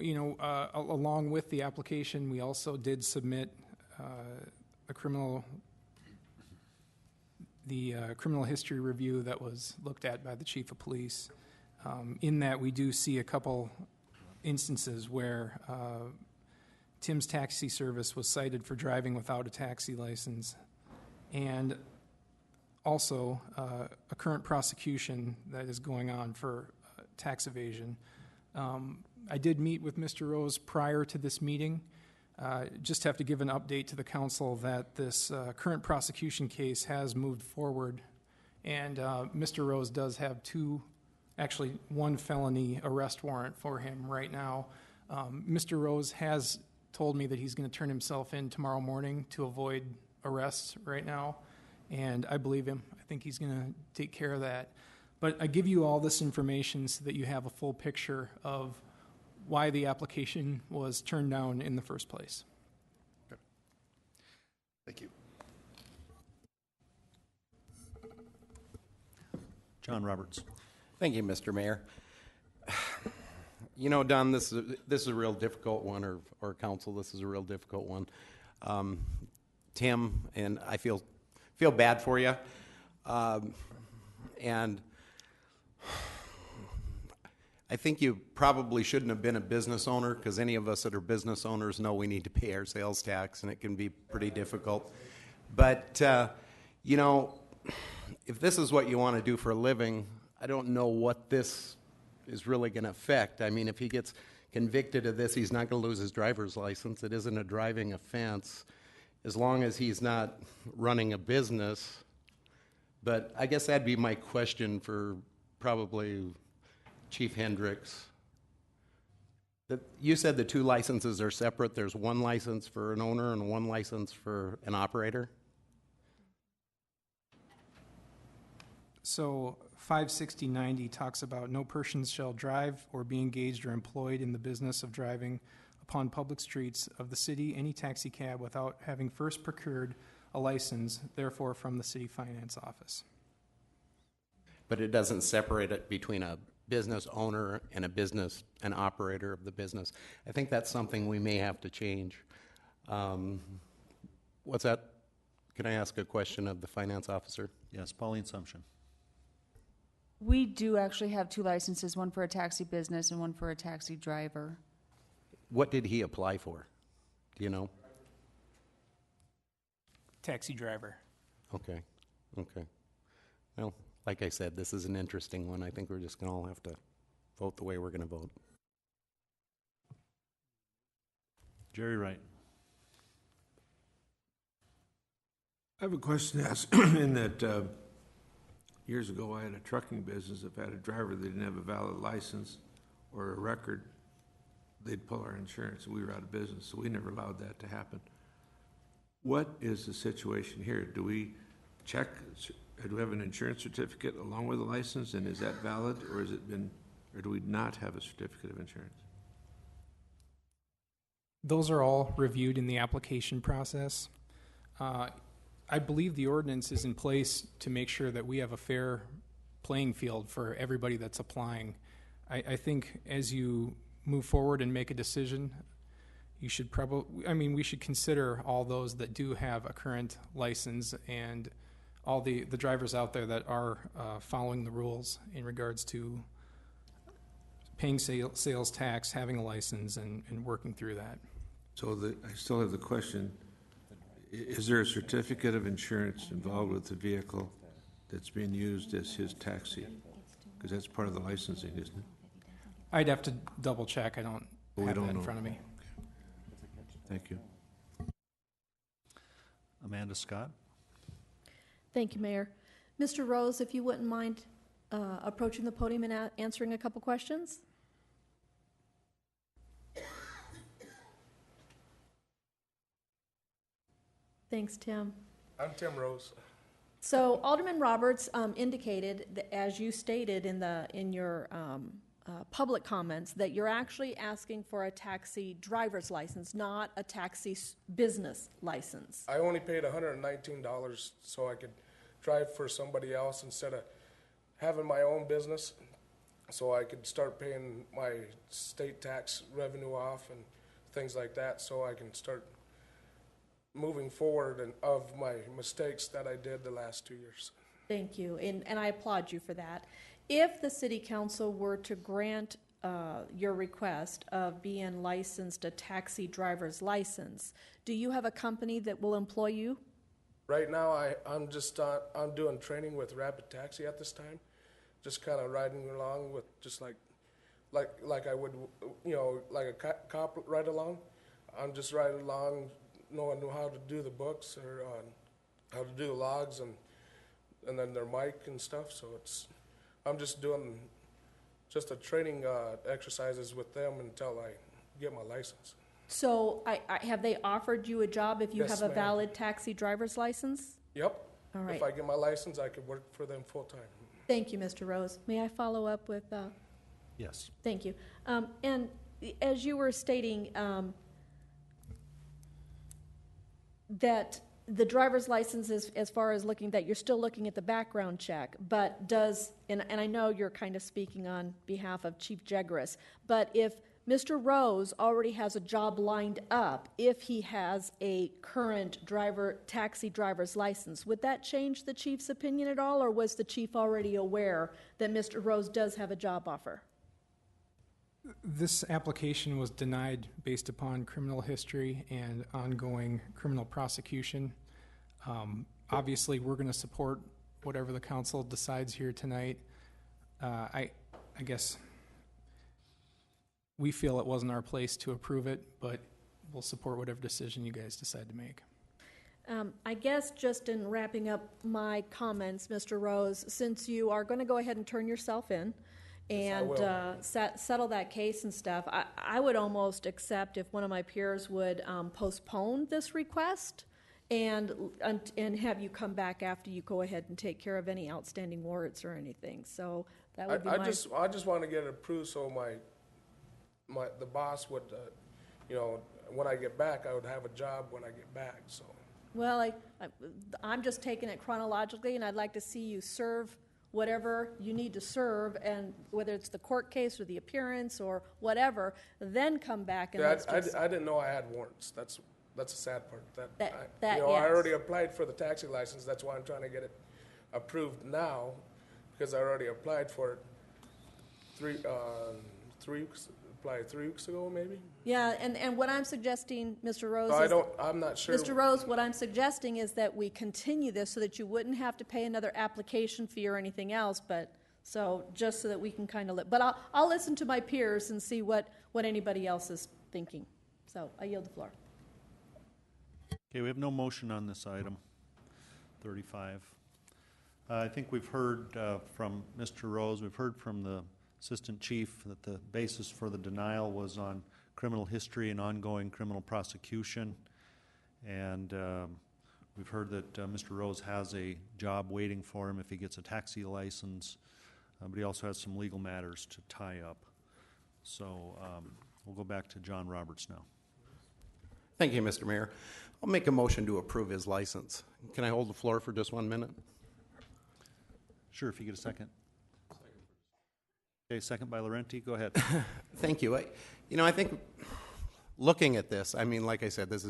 along with the application, we also did submit a criminal history review that was looked at by the chief of police. In that, we do see a couple instances where Tim's taxi service was cited for driving without a taxi license, and also a current prosecution that is going on for tax evasion. I did meet with Mr. Rose prior to this meeting. Just have to give an update to the council that this current prosecution case has moved forward, and Mr. Rose does have one felony arrest warrant for him right now. Mr. Rose has told me that he's going to turn himself in tomorrow morning to avoid arrests right now, and I believe him. I think he's going to take care of that. But I give you all this information so that you have a full picture of why the application was turned down in the first place. Okay. Thank you. John Roberts. Thank you, Mr. Mayor. Don, this is a real difficult one, or council, this is a real difficult one. Tim, and I feel bad for you. And I think you probably shouldn't have been a business owner, because any of us that are business owners know we need to pay our sales tax, and it can be pretty difficult. But, if this is what you want to do for a living, I don't know what this is really going to affect. I mean, if he gets convicted of this, he's not going to lose his driver's license. It isn't a driving offense, as long as he's not running a business. But I guess that'd be my question for probably Chief Hendricks. You said the two licenses are separate. There's one license for an owner and one license for an operator? So 56090 talks about no persons shall drive or be engaged or employed in the business of driving upon public streets of the city any taxi cab without having first procured a license, therefore from the city finance office. But it doesn't separate it between a business owner and an operator of the business. I think that's something we may have to change. What's that? Can I ask a question of the finance officer? Yes, Pauline Sumption. We do actually have two licenses, one for a taxi business and one for a taxi driver. What did he apply for? Do you know? Taxi driver. Okay. Well, like I said, this is an interesting one. I think we're just going to all have to vote the way we're going to vote. Jerry Wright. I have a question to ask in that years ago I had a trucking business. If I had a driver that didn't have a valid license or a record, they'd pull our insurance and we were out of business, so we never allowed that to happen. What is the situation here? Do we check, do we have an insurance certificate along with a license, and is that valid, or do we not have a certificate of insurance? Those are all reviewed in the application process. I believe the ordinance is in place to make sure that we have a fair playing field for everybody that's applying. I think as you move forward and make a decision, you should we should consider all those that do have a current license and all the drivers out there that are following the rules in regards to paying sales tax, having a license, and working through that. So I still have the question, is there a certificate of insurance involved with the vehicle that's being used as his taxi? Because that's part of the licensing, isn't it? I'd have to double check. I don't Well, we have don't that in know. front of me. Thank you. Amanda Scott? Thank you, Mayor. Mr. Rose, if you wouldn't mind approaching the podium and answering a couple questions? Thanks, Tim. I'm Tim Rose. So Alderman Roberts indicated that, as you stated in your public comments, that you're actually asking for a taxi driver's license, not a taxi business license. I only paid $119 so I could drive for somebody else instead of having my own business, so I could start paying my state tax revenue off and things like that, so I can start moving forward and of my mistakes that I did the last 2 years. Thank you, and I applaud you for that. If the city council were to grant your request of being licensed a taxi driver's license, do you have a company that will employ you? Right now, I'm just I'm doing training with Rapid Taxi at this time, just kind of riding along with just like I would, like a cop ride along. I'm just riding along, knowing how to do the books or how to do the logs and then their mic and stuff. So I'm just doing just a training exercises with them until I get my license. So have they offered you a job if you Yes, have a ma'am. valid taxi driver's license? Yep. All right. If I get my license, I could work for them full time. Thank you, Mr. Rose. May I follow up with? Yes. Thank you. And as you were stating, that the driver's license is, as far as looking, that you're still looking at the background check, but does, and I know you're kind of speaking on behalf of Chief Jegris, but if Mr. Rose already has a job lined up, if he has a current taxi driver's license, would that change the chief's opinion at all, or was the chief already aware that Mr. Rose does have a job offer? This application was denied based upon criminal history and ongoing criminal prosecution. Obviously, we're going to support whatever the council decides here tonight. I guess we feel it wasn't our place to approve it, but we'll support whatever decision you guys decide to make. I guess just in wrapping up my comments, Mr. Rose, since you are going to go ahead and turn yourself in and settle that case and stuff, I would almost accept if one of my peers would postpone this request and have you come back after you go ahead and take care of any outstanding warrants or anything. So that would be I just want to get it approved so the boss would, when I get back, I would have a job when I get back. So. Well, I'm just taking it chronologically, and I'd like to see you serve whatever you need to serve, and whether it's the court case or the appearance or whatever, then come back and I didn't know I had warrants. That's the sad part. I yes. already applied for the taxi license. That's why I'm trying to get it approved now, because I already applied for it 3 weeks ago, maybe. Yeah, and what I'm suggesting, Mr. Rose, I'm not sure. Mr. Rose, what I'm suggesting is that we continue this so that you wouldn't have to pay another application fee or anything else, but just so that we can kind of but I'll listen to my peers and see what anybody else is thinking. So I yield the floor. Okay, we have no motion on this item, 35. I think we've heard from Mr. Rose, we've heard from the Assistant Chief that the basis for the denial was on criminal history and ongoing criminal prosecution. And we've heard that Mr. Rose has a job waiting for him if he gets a taxi license, but he also has some legal matters to tie up. So we'll go back to John Roberts now. Thank you, Mr. Mayor. I'll make a motion to approve his license. Can I hold the floor for just 1 minute? Sure, if you get a second. Okay, second by Laurenti. Go ahead. Thank you. I think looking at this, I mean, like I said, this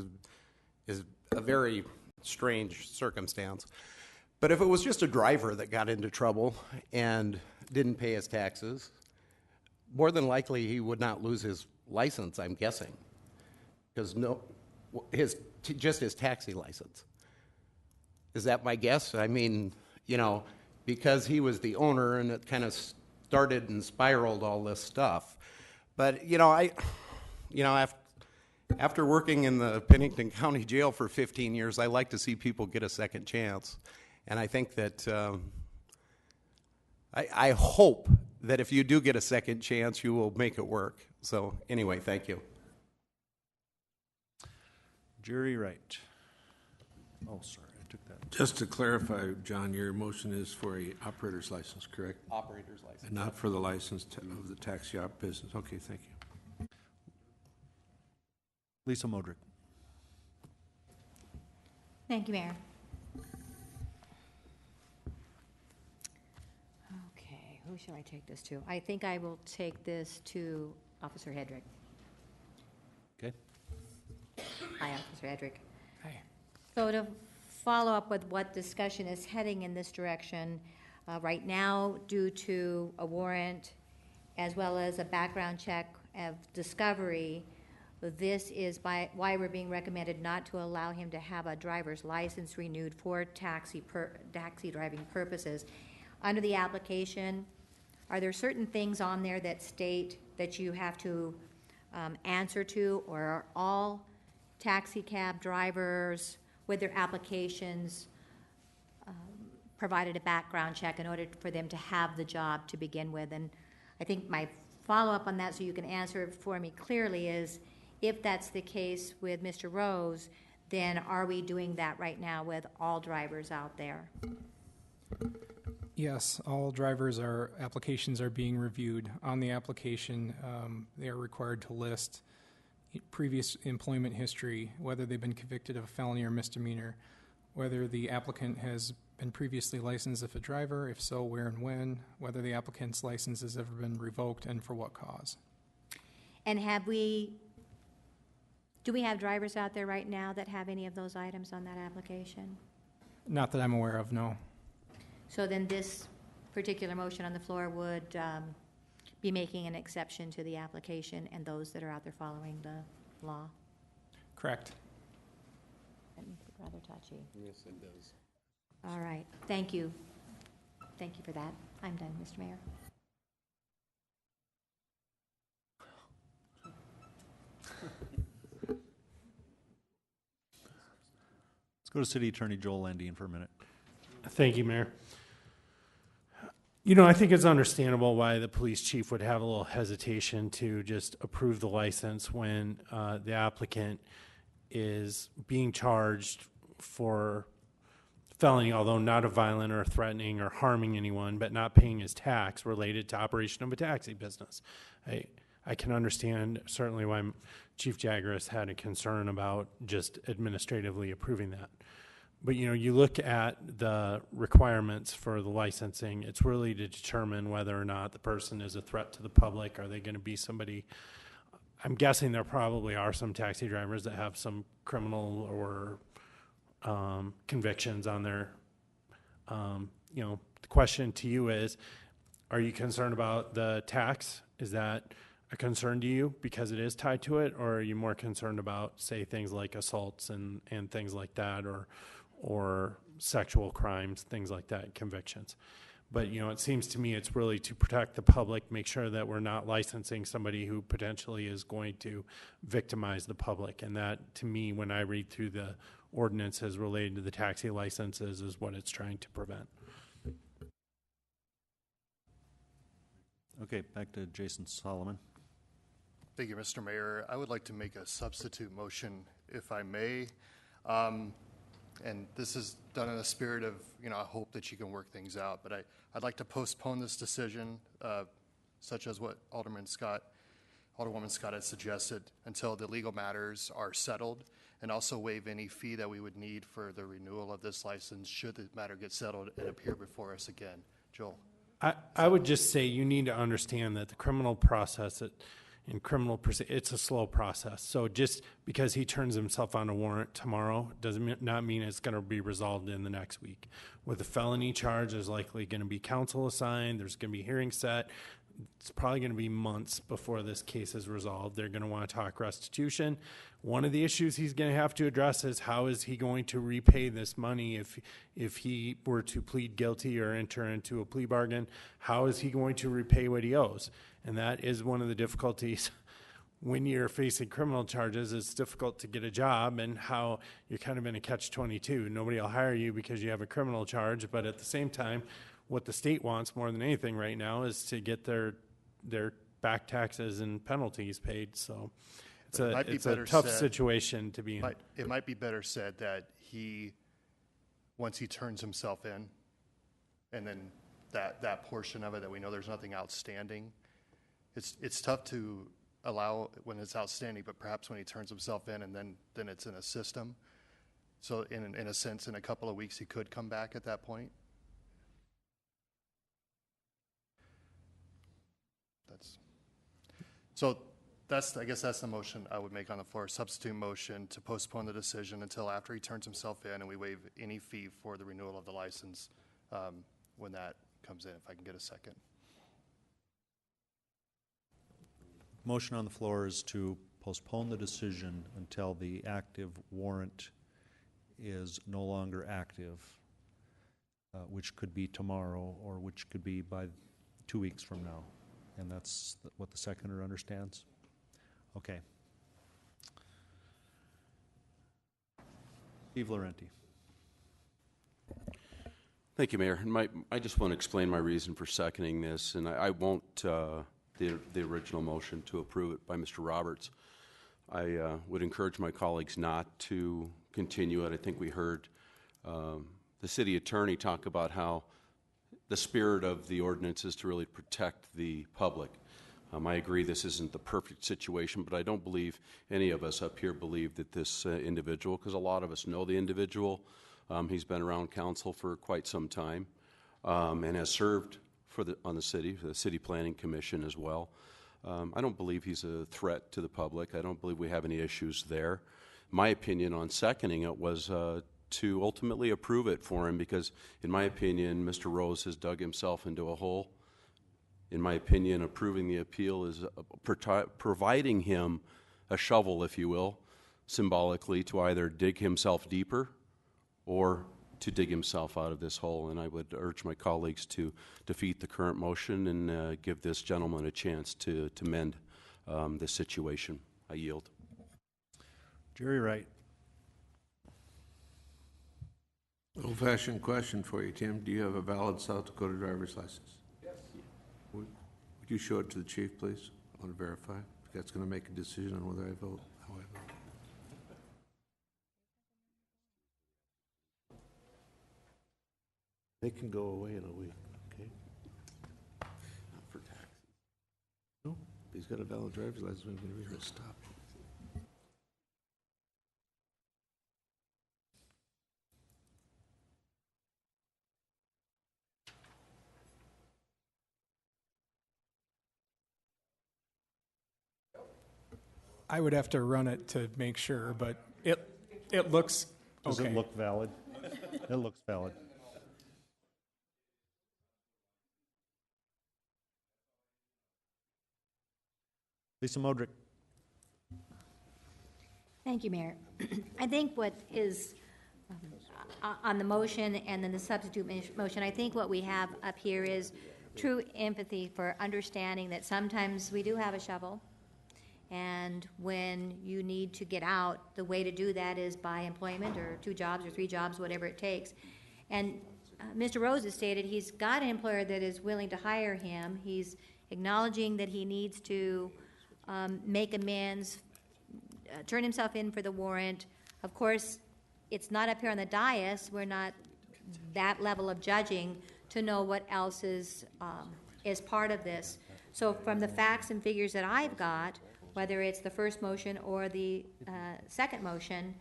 is a very strange circumstance. But if it was just a driver that got into trouble and didn't pay his taxes, more than likely he would not lose his license, I'm guessing, because just his taxi license. Is that my guess? I mean, because he was the owner and it kind of started and spiraled all this stuff. But, after working in the Pennington County Jail for 15 years, I like to see people get a second chance. And I think that I hope that if you do get a second chance, you will make it work. So anyway, thank you. Jerry Wright. Oh, sorry, I took that. Just to clarify, John, your motion is for a operator's license, correct? Operator's license. And not for the license of the taxi op business. Okay, thank you. Lisa Modrick. Thank you, Mayor. Okay, who shall I take this to? I think I will take this to Officer Hedrick. Okay. Hi, Officer Hedrick. Hi. So to follow up with what discussion is heading in this direction, right now, due to a warrant as well as a background check of discovery, this is why we're being recommended not to allow him to have a driver's license renewed for taxi driving purposes. Under the application, are there certain things on there that state that you have to answer to, or are all taxi cab drivers with their applications provided a background check in order for them to have the job to begin with? And I think my follow-up on that, so you can answer it for me clearly, is if that's the case with Mr. Rose, then are we doing that right now with all drivers out there? Yes, all drivers' applications are being reviewed. On the application, they are required to list previous employment history, whether they've been convicted of a felony or misdemeanor, whether the applicant has been previously licensed as a driver, if so, where and when, whether the applicant's license has ever been revoked, and for what cause. And do we have drivers out there right now that have any of those items on that application? Not that I'm aware of, no. So then this particular motion on the floor would be making an exception to the application and those that are out there following the law? Correct. That makes it rather touchy. Yes, it does. All right, thank you. Thank you for that. I'm done, Mr. Mayor. Let's go to City Attorney Joel Landine for a minute. Thank you, Mayor. I think it's understandable why the police chief would have a little hesitation to just approve the license when the applicant is being charged for felony, although not a violent or threatening or harming anyone, but not paying his tax related to operation of a taxi business. I can understand certainly why Chief Jagras had a concern about just administratively approving that. But, you look at the requirements for the licensing, it's really to determine whether or not the person is a threat to the public. Are they going to be somebody? I'm guessing there probably are some taxi drivers that have some criminal or convictions on their, the question to you is, are you concerned about the tax? Is that a concern to you because it is tied to it? Or are you more concerned about, say, things like assaults and things like that, or sexual crimes, things like that, convictions? But, it seems to me it's really to protect the public, make sure that we're not licensing somebody who potentially is going to victimize the public. And that, to me, when I read through the ordinances related to the taxi licenses, is what it's trying to prevent. Okay, back to Jason Solomon. Thank you, Mr. Mayor. I would like to make a substitute motion, if I may. And this is done in a spirit of, I hope that you can work things out. But I'd like to postpone this decision, such as what Alderwoman Scott had suggested, until the legal matters are settled, and also waive any fee that we would need for the renewal of this license should the matter get settled and appear before us again. Joel? I would just say you need to understand that the criminal process, in criminal, it's a slow process. So just because he turns himself on a warrant tomorrow doesn't not mean it's going to be resolved in the next week. With a felony charge, there's likely going to be counsel assigned. There's going to be hearing set. It's probably going to be months before this case is resolved. They're going to want to talk restitution. One of the issues he's going to have to address is how is he going to repay this money if he were to plead guilty or enter into a plea bargain? How is he going to repay what he owes? And that is one of the difficulties when you're facing criminal charges. It's difficult to get a job, and how you're kind of in a catch-22. Nobody will hire you because you have a criminal charge, but at the same time, what the state wants more than anything right now is to get their back taxes and penalties paid. So it's a tough situation to be in. It might be better said that once he turns himself in, and then that portion of it that we know there's nothing outstanding, it's tough to allow when it's outstanding, but perhaps when he turns himself in and then it's in a system. So in a sense, in a couple of weeks, he could come back at that point. I guess that's the motion I would make on the floor. Substitute motion to postpone the decision until after he turns himself in, and we waive any fee for the renewal of the license when that comes in. If I can get a second. Motion on the floor is to postpone the decision until the active warrant is no longer active, which could be tomorrow or which could be by 2 weeks from now. And that's what the seconder understands? Okay. Steve Laurenti. Thank you, Mayor. I just want to explain my reason for seconding this, and I won't the original motion to approve it by Mr. Roberts. I would encourage my colleagues not to continue it. I think we heard the city attorney talk about how the spirit of the ordinance is to really protect the public. I agree this isn't the perfect situation, but I don't believe any of us up here believe that this individual, because a lot of us know the individual, he's been around council for quite some time and has served on the city planning commission as well. I don't believe he's a threat to the public. I don't believe we have any issues there. My opinion on seconding it was to ultimately approve it for him because, in my opinion, Mr. Rose has dug himself into a hole. In my opinion, approving the appeal is providing him a shovel, if you will, symbolically to either dig himself deeper or to dig himself out of this hole. And I would urge my colleagues to defeat the current motion and give this gentleman a chance to mend this situation. I yield. Jerry Wright. Old-fashioned question for you, Tim. Do you have a valid South Dakota driver's license? Yes. Would you show it to the chief, please? I want to verify. That's going to make a decision on whether I vote, how I vote. They can go away in a week, okay? Not for taxes. No, if he's got a valid driver's license, we're going to stop. I would have to run it to make sure, but it looks okay. Does it look valid? It looks valid. Lisa Modrick. Thank you, Mayor. I think what is on the motion and then the substitute motion, I think what we have up here is true empathy for understanding that sometimes we do have a shovel. And when you need to get out, the way to do that is by employment or 2 jobs or 3 jobs, whatever it takes. And Mr. Rose has stated he's got an employer that is willing to hire him. He's acknowledging that he needs to make amends, turn himself in for the warrant. Of course, it's not up here on the dais. We're not that level of judging to know what else is part of this. So from the facts and figures that I've got, whether it's the first motion or the second motion,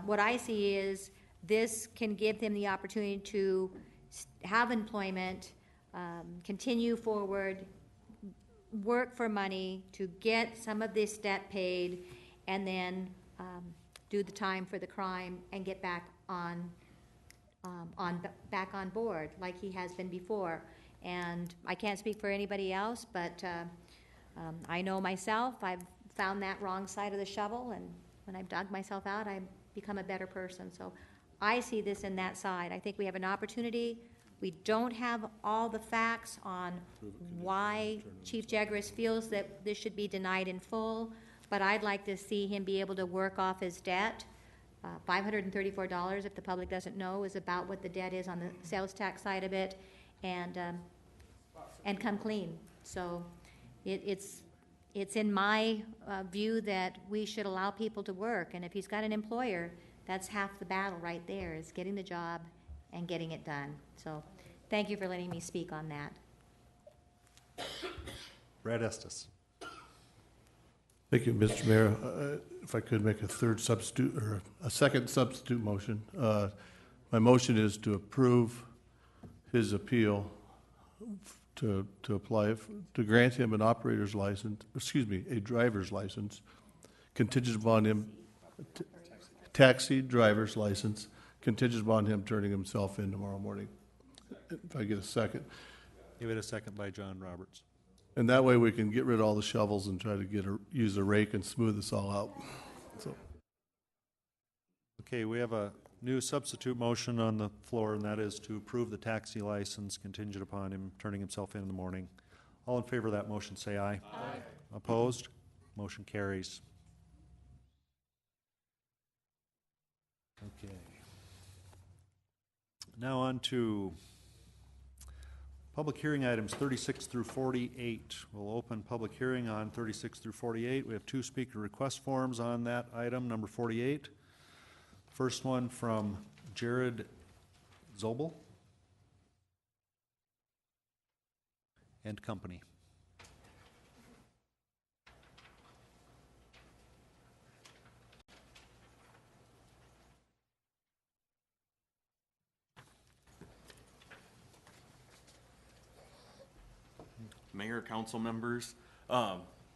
what I see is this can give them the opportunity to have employment, continue forward work for money to get some of this debt paid and then do the time for the crime and get back on board like he has been before. And I can't speak for anybody else, but I know myself, I've found that wrong side of the shovel, and when I've dug myself out, I've become a better person. So I see this in that side. I think we have an opportunity. We don't have all the facts on why Chief Jaggeris feels that this should be denied in full, but I'd like to see him be able to work off his debt. $534, if the public doesn't know, is about what the debt is on the sales tax side of it, and come clean. So it's in my view that we should allow people to work, and if he's got an employer, that's half the battle right there, is getting the job and getting it done. So thank you for letting me speak on that. Brad Estes. Thank you, Mr. Mayor. If I could make a third substitute, or a second substitute motion. My motion is to approve his appeal to apply, to grant him an operator's license, a driver's license, contingent upon him, taxi driver's license, contingent upon him turning himself in tomorrow morning. If I get a second. Give it a second by John Roberts. And that way we can get rid of all the shovels and try to use a rake and smooth this all out. So. Okay, we have a new substitute motion on the floor, and that is to approve the taxi license contingent upon him turning himself in the morning. All in favor of that motion, say aye. Aye. Opposed? Motion carries. Okay. Now on to public hearing items 36 through 48. We'll open public hearing on 36 through 48. We have two speaker request forms on that item, number 48. First one from Jared Zobel and company. Mayor, council members.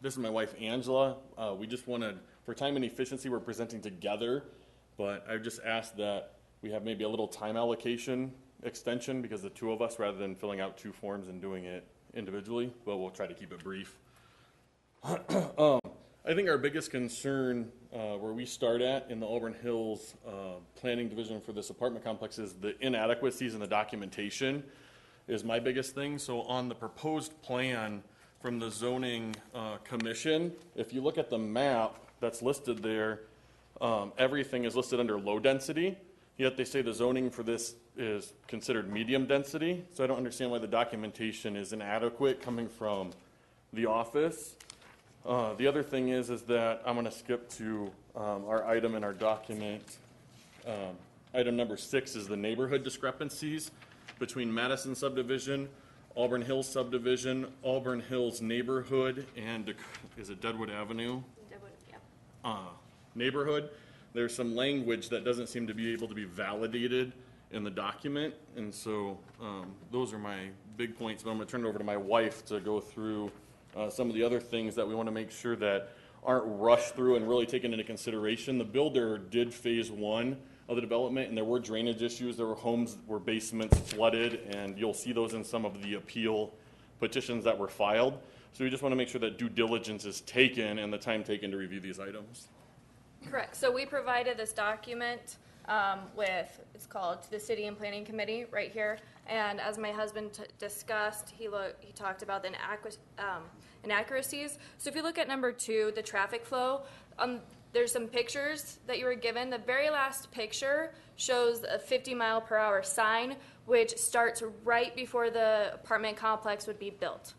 This is my wife, Angela. We just wanted, for time and efficiency, we're presenting together, but I just asked that we have maybe a little time allocation extension because the two of us, rather than filling out two forms and doing it individually, but we'll try to keep it brief. I think our biggest concern where we start at in the Auburn Hills planning division for this apartment complex is the inadequacies in the documentation is my biggest thing. So on the proposed plan from the zoning commission, if you look at the map that's listed there, everything is listed under low density, yet they say the zoning for this is considered medium density. So I don't understand why the documentation is inadequate coming from the office. The other thing is that I'm going to skip to our item in our document. Item number 6 is the neighborhood discrepancies between Madison subdivision, Auburn Hills subdivision, Auburn Hills neighborhood, and is it Deadwood Avenue? Deadwood, yeah. Neighborhood. There's some language that doesn't seem to be able to be validated in the document, and so those are my big points, but I'm going to turn it over to my wife to go through some of the other things that we want to make sure that aren't rushed through and really taken into consideration. The builder did phase 1 of the development, and there were drainage issues. There were homes where basements flooded, and you'll see those in some of the appeal petitions that were filed. So we just want to make sure that due diligence is taken and the time taken to review these items. Correct. So we provided this document with, it's called the City and Planning Committee right here. And as my husband discussed, he talked about the inaccuracies. So if you look at number 2, the traffic flow, there's some pictures that you were given. The very last picture shows a 50-mile-per-hour sign, which starts right before the apartment complex would be built.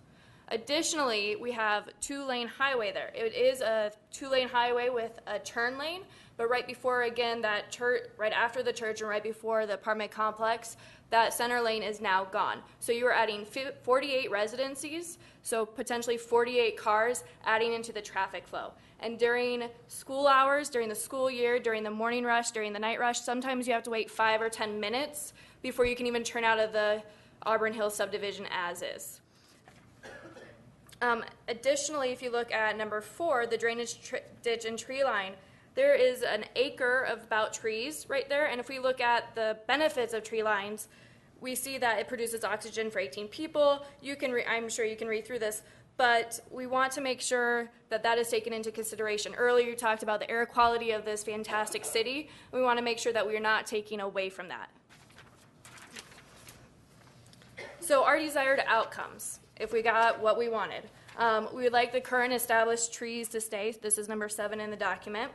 Additionally, we have 2-lane highway there. It is a 2-lane highway with a turn lane, but right before, again, that church, right after the church and right before the apartment complex, that center lane is now gone. So you are adding 48 residencies, so potentially 48 cars adding into the traffic flow. And during school hours, during the school year, during the morning rush, during the night rush, sometimes you have to wait 5 or 10 minutes before you can even turn out of the Auburn Hills subdivision as is. Additionally, if you look at number 4, the drainage ditch and tree line, there is an acre of about trees right there. And if we look at the benefits of tree lines, we see that it produces oxygen for 18 people. I'm sure you can read through this, but we want to make sure that that is taken into consideration. Earlier, you talked about the air quality of this fantastic city. We want to make sure that we are not taking away from that. So our desired outcomes, if we got what we wanted. We would like the current established trees to stay. This is number 7 in the document.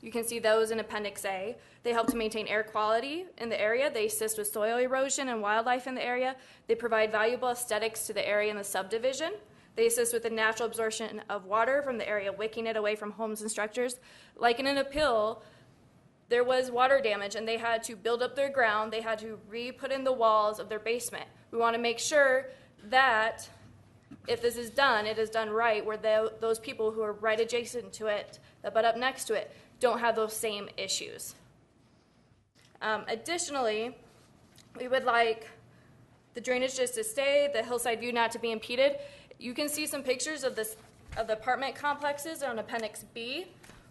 You can see those in Appendix A. They help to maintain air quality in the area. They assist with soil erosion and wildlife in the area. They provide valuable aesthetics to the area and the subdivision. They assist with the natural absorption of water from the area, wicking it away from homes and structures. Like in an appeal, there was water damage, and they had to build up their ground. They had to re-put in the walls of their basement. We want to make sure that if this is done, it is done right, where those people who are right adjacent to it, that butt up next to it, don't have those same issues. Additionally, we would like the drainage just to stay, the hillside view not to be impeded. You can see some pictures of the apartment complexes on Appendix B,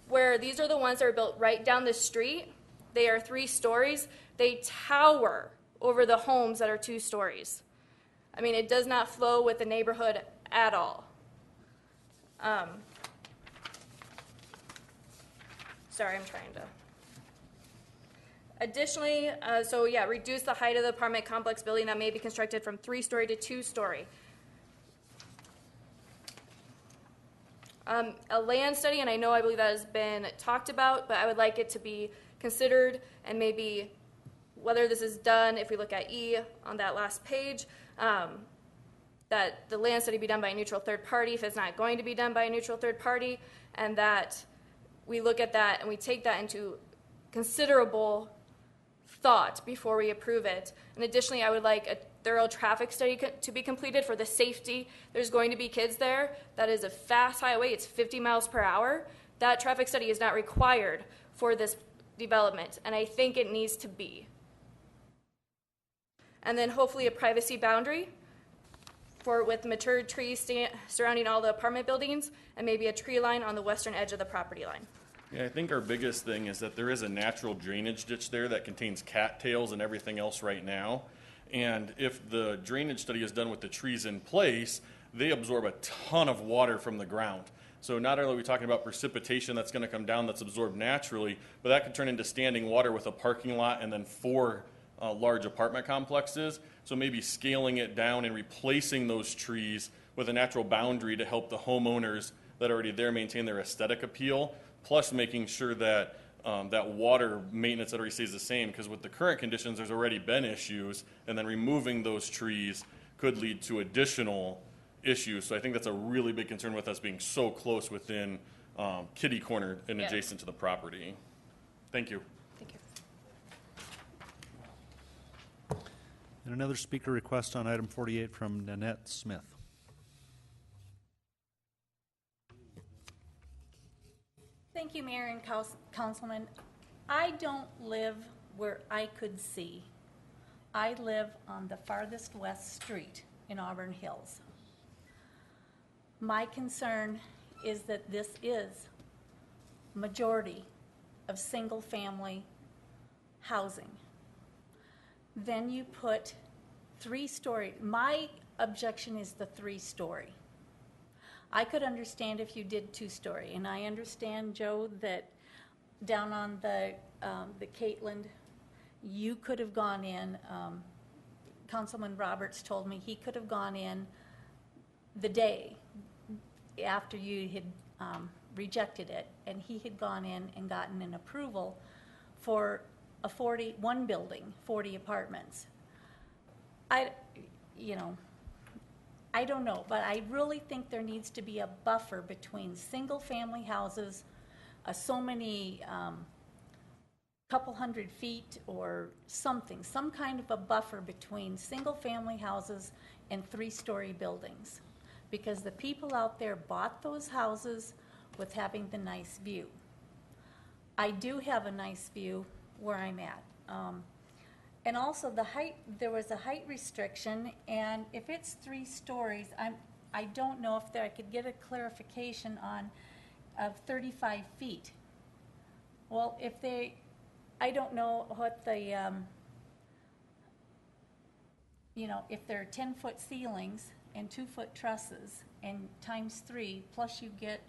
where these are the ones that are built right down the street. They are 3 stories. They tower over the homes that are 2 stories. I mean, it does not flow with the neighborhood at all. Sorry, I'm trying to. Additionally, reduce the height of the apartment complex building that may be constructed from 3-story to 2-story. A land study, and I believe that has been talked about, but I would like it to be considered, and maybe whether this is done, if we look at E on that last page, that the land study be done by a neutral third party if it's not going to be done by a neutral third party, and that we look at that and we take that into considerable thought before we approve it. And additionally, I would like a thorough traffic study to be completed for the safety. There's going to be kids there. That is a fast highway. It's 50 miles per hour. That traffic study is not required for this development, and I think it needs to be. And then hopefully a privacy boundary with mature trees surrounding all the apartment buildings, and maybe a tree line on the western edge of the property line. Yeah, I think our biggest thing is that there is a natural drainage ditch there that contains cattails and everything else right now. And if the drainage study is done with the trees in place, they absorb a ton of water from the ground. So not only are we talking about precipitation that's going to come down that's absorbed naturally, but that could turn into standing water with a parking lot and then 4 large apartment complexes. So maybe scaling it down and replacing those trees with a natural boundary to help the homeowners that are already there maintain their aesthetic appeal, plus making sure that that water maintenance that already stays the same, because with the current conditions there's already been issues, and then removing those trees could lead to additional issues. So I think that's a really big concern with us being so close within kitty corner and adjacent to the property. Thank you. Thank you. And another speaker request on item 48 from Nanette Smith. Thank you, Mayor and Councilman. I don't live where I could see. I live on the farthest west street in Auburn Hills. My concern is that this is majority of single-family housing. Then you put 3-story. My objection is the 3-story. I could understand if you did 2-story, and I understand, Joe, that down on the Caitland, you could have gone in. Councilman Roberts told me he could have gone in the day after you had rejected it, and he had gone in and gotten an approval for a one building, 40 apartments. I don't know, but I really think there needs to be a buffer between single-family houses, so many couple hundred feet or something, some kind of a buffer between single-family houses and 3-story buildings, because the people out there bought those houses with having the nice view. I do have a nice view where I'm at. And also the height, there was a height restriction, and if it's 3 stories, I don't know if I could get a clarification on, of 35 feet. Well, if they, I don't know what the, you know, if they're 10-foot ceilings and 2-foot trusses and times 3, plus you get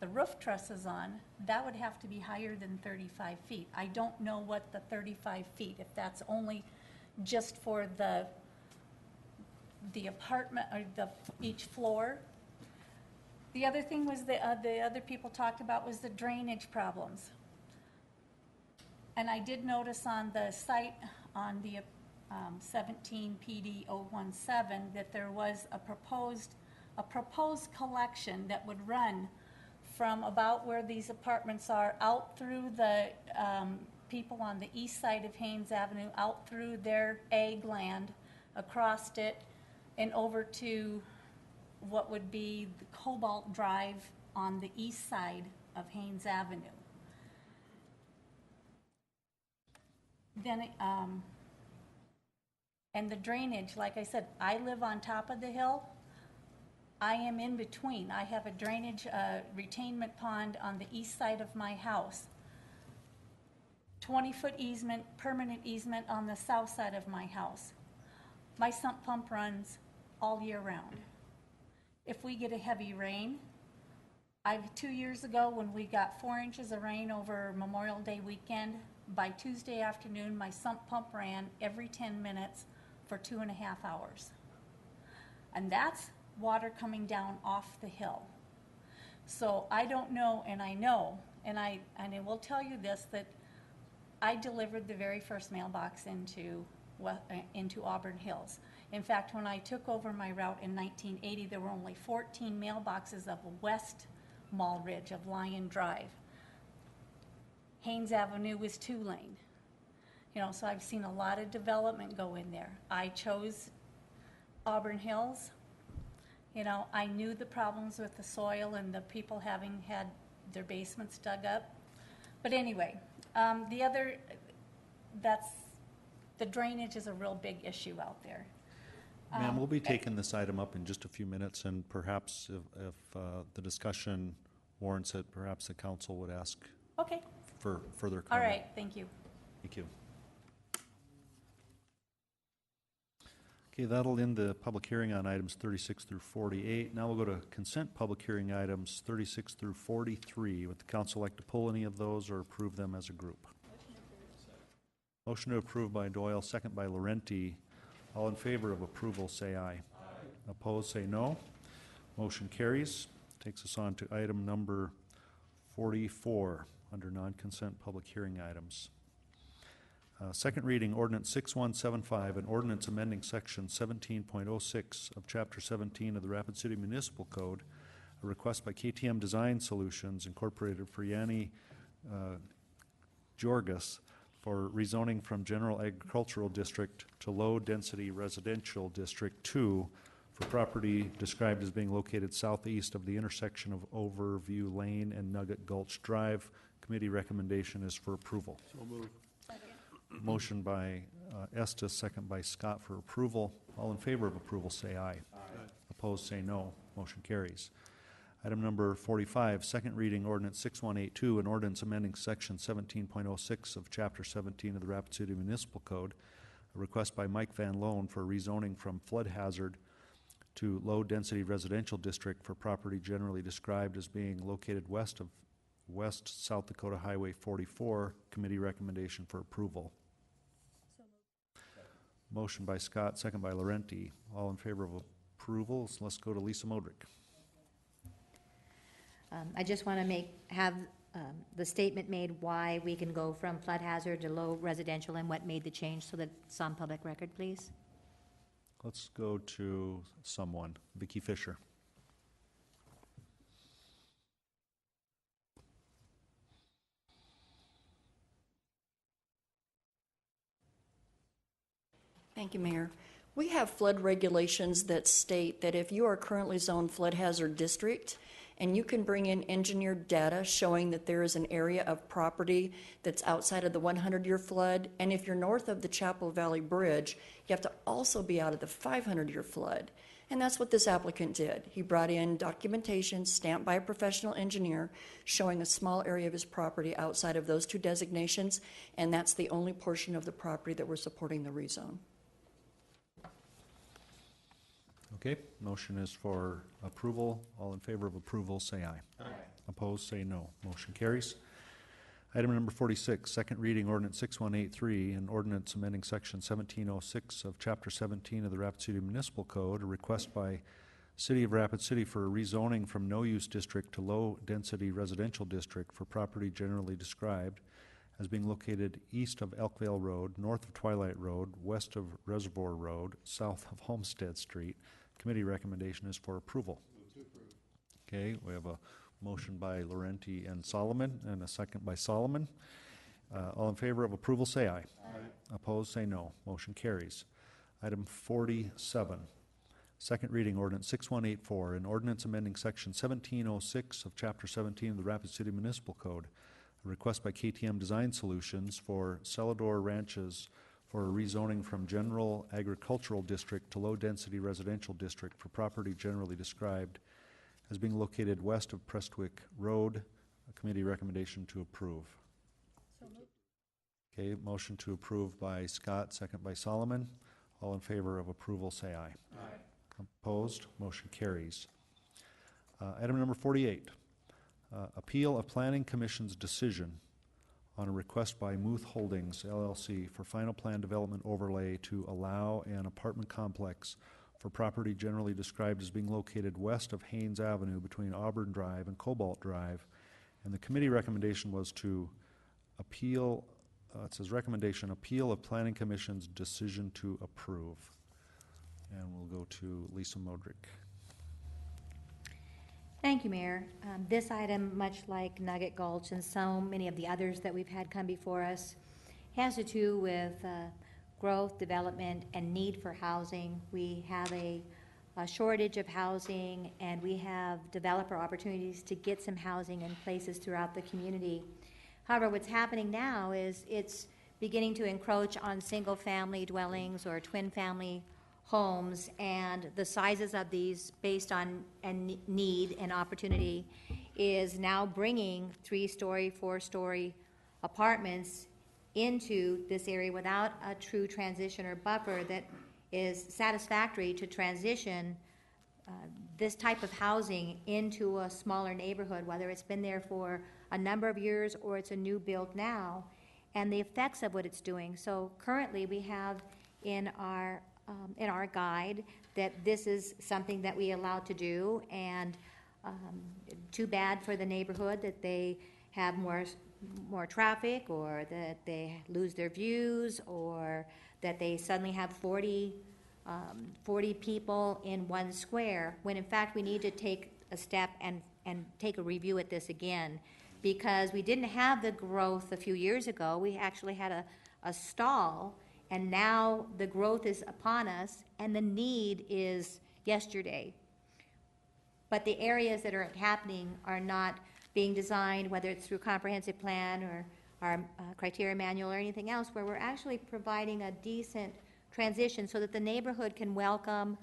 the roof trusses on, that would have to be higher than 35 feet. I don't know what the 35 feet, if that's only just for the apartment or each floor. The other thing was the other people talked about was the drainage problems. And I did notice on the site on the 17 PD 017 that there was a proposed collection that would run from about where these apartments are out through the people on the east side of Haynes Avenue, out through their ag land, across it, and over to what would be the Cobalt Drive on the east side of Haynes Avenue. Then, and the drainage, like I said, I live on top of the hill. I am in between. I have a drainage retainment pond on the east side of my house. 20-foot easement, permanent easement on the south side of my house. My sump pump runs all year round. If we get a heavy rain, 2 years ago when we got 4 inches of rain over Memorial Day weekend, by Tuesday afternoon my sump pump ran every 10 minutes for 2.5 hours. And that's water coming down off the hill. So I don't know, and I know, and I will tell you this, that I delivered the very first mailbox into Auburn Hills. In fact, when I took over my route in 1980, there were only 14 mailboxes of West Mall Ridge of Lion Drive. Haynes Avenue was 2-lane. You know, so I've seen a lot of development go in there. I chose Auburn Hills. You know, I knew the problems with the soil and the people having had their basements dug up. But anyway, the drainage is a real big issue out there. Ma'am, we'll be taking this item up in just a few minutes, and perhaps if the discussion warrants it, perhaps the council would ask for further comment. All right, thank you. Thank you. Okay, that'll end the public hearing on items 36 through 48. Now we'll go to consent public hearing items 36 through 43. Would the council like to pull any of those or approve them as a group? Motion to approve by Doyle, second by Laurenti. All in favor of approval, say aye. Opposed, say no. Motion carries. Takes us on to item number 44 under non-consent public hearing items. Second reading, ordinance 6175, an ordinance amending section 17.06 of chapter 17 of the Rapid City Municipal Code, a request by KTM Design Solutions Incorporated for Yanni Georgas for rezoning from General Agricultural District to Low Density Residential District 2 for property described as being located southeast of the intersection of Overview Lane and Nugget Gulch Drive. Committee recommendation is for approval. So moved. Motion by Estes, second by Scott for approval. All in favor of approval, say aye. Opposed, say no. Motion carries. Item number 45, second reading ordinance 6182, an ordinance amending section 17.06 of chapter 17 of the Rapid City Municipal Code. A request by Mike Van Loan for rezoning from flood hazard to low density residential district for property generally described as being located west of West South Dakota Highway 44. Committee recommendation for approval. Motion by Scott, second by Laurenti. All in favor of approval. So let's go to Lisa Modrick. I just want to have the statement made why we can go from flood hazard to low residential and what made the change, so that it's on public record, please. Let's go to someone. Vicki Fisher. Thank you, Mayor. We have flood regulations that state that if you are currently zoned flood hazard district and you can bring in engineered data showing that there is an area of property that's outside of the 100-year flood, and if you're north of the Chapel Valley Bridge, you have to also be out of the 500-year flood. And that's what this applicant did. He brought in documentation stamped by a professional engineer showing a small area of his property outside of those two designations, and that's the only portion of the property that we're supporting the rezone. Okay, motion is for approval. All in favor of approval, say aye. Aye. Opposed, say no. Motion carries. Item number 46, second reading ordinance 6183, an ordinance amending section 1706 of chapter 17 of the Rapid City Municipal Code, a request by City of Rapid City for a rezoning from no-use district to low-density residential district for property generally described as being located east of Elkvale Road, north of Twilight Road, west of Reservoir Road, south of Homestead Street. Committee recommendation is for approval. Move to approve. Okay, we have a motion by Laurenti and Solomon, and a second by Solomon. All in favor of approval, say aye. Aye. Opposed, say no. Motion carries. Item 47, second reading ordinance 6184, an ordinance amending section 1706 of chapter 17 of the Rapid City Municipal Code. A request by KTM Design Solutions for Celador Ranches for a rezoning from general agricultural district to low-density residential district for property generally described as being located west of Prestwick Road. A committee recommendation to approve. So moved. Okay, motion to approve by Scott, second by Solomon. All in favor of approval, say aye. Aye. Opposed? Motion carries. Item number 48, appeal of Planning Commission's decision on a request by Muth Holdings, LLC, for final plan development overlay to allow an apartment complex for property generally described as being located west of Haynes Avenue between Auburn Drive and Cobalt Drive. And the committee recommendation was to appeal, it says recommendation, appeal of Planning Commission's decision to approve. And we'll go to Lisa Modrick. Thank you, Mayor. This item, much like Nugget Gulch and so many of the others that we've had come before us, has to do with growth, development, and need for housing. We have a shortage of housing, and we have developer opportunities to get some housing in places throughout the community. However, what's happening now is it's beginning to encroach on single-family dwellings or twin-family homes, and the sizes of these based on need and opportunity is now bringing 3-story, 4-story apartments into this area without a true transition or buffer that is satisfactory to transition this type of housing into a smaller neighborhood, whether it's been there for a number of years or it's a new build now, and the effects of what it's doing. So currently we have in our guide that this is something that we allow to do, and too bad for the neighborhood that they have more traffic, or that they lose their views, or that they suddenly have 40 people in one square, when in fact we need to take a step and take a review at this again, because we didn't have the growth a few years ago. We actually had a stall, and now the growth is upon us, and the need is yesterday. But the areas that are happening are not being designed, whether it's through comprehensive plan or our criteria manual or anything else, where we're actually providing a decent transition so that the neighborhood can welcome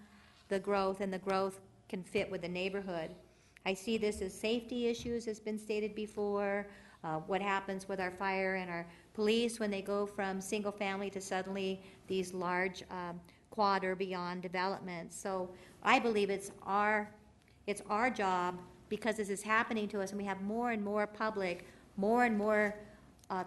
the growth and the growth can fit with the neighborhood. I see this as safety issues, has been stated before, what happens with our fire and our police when they go from single family to suddenly these large quad or beyond developments. So I believe it's our job, because this is happening to us and we have more and more public, more and more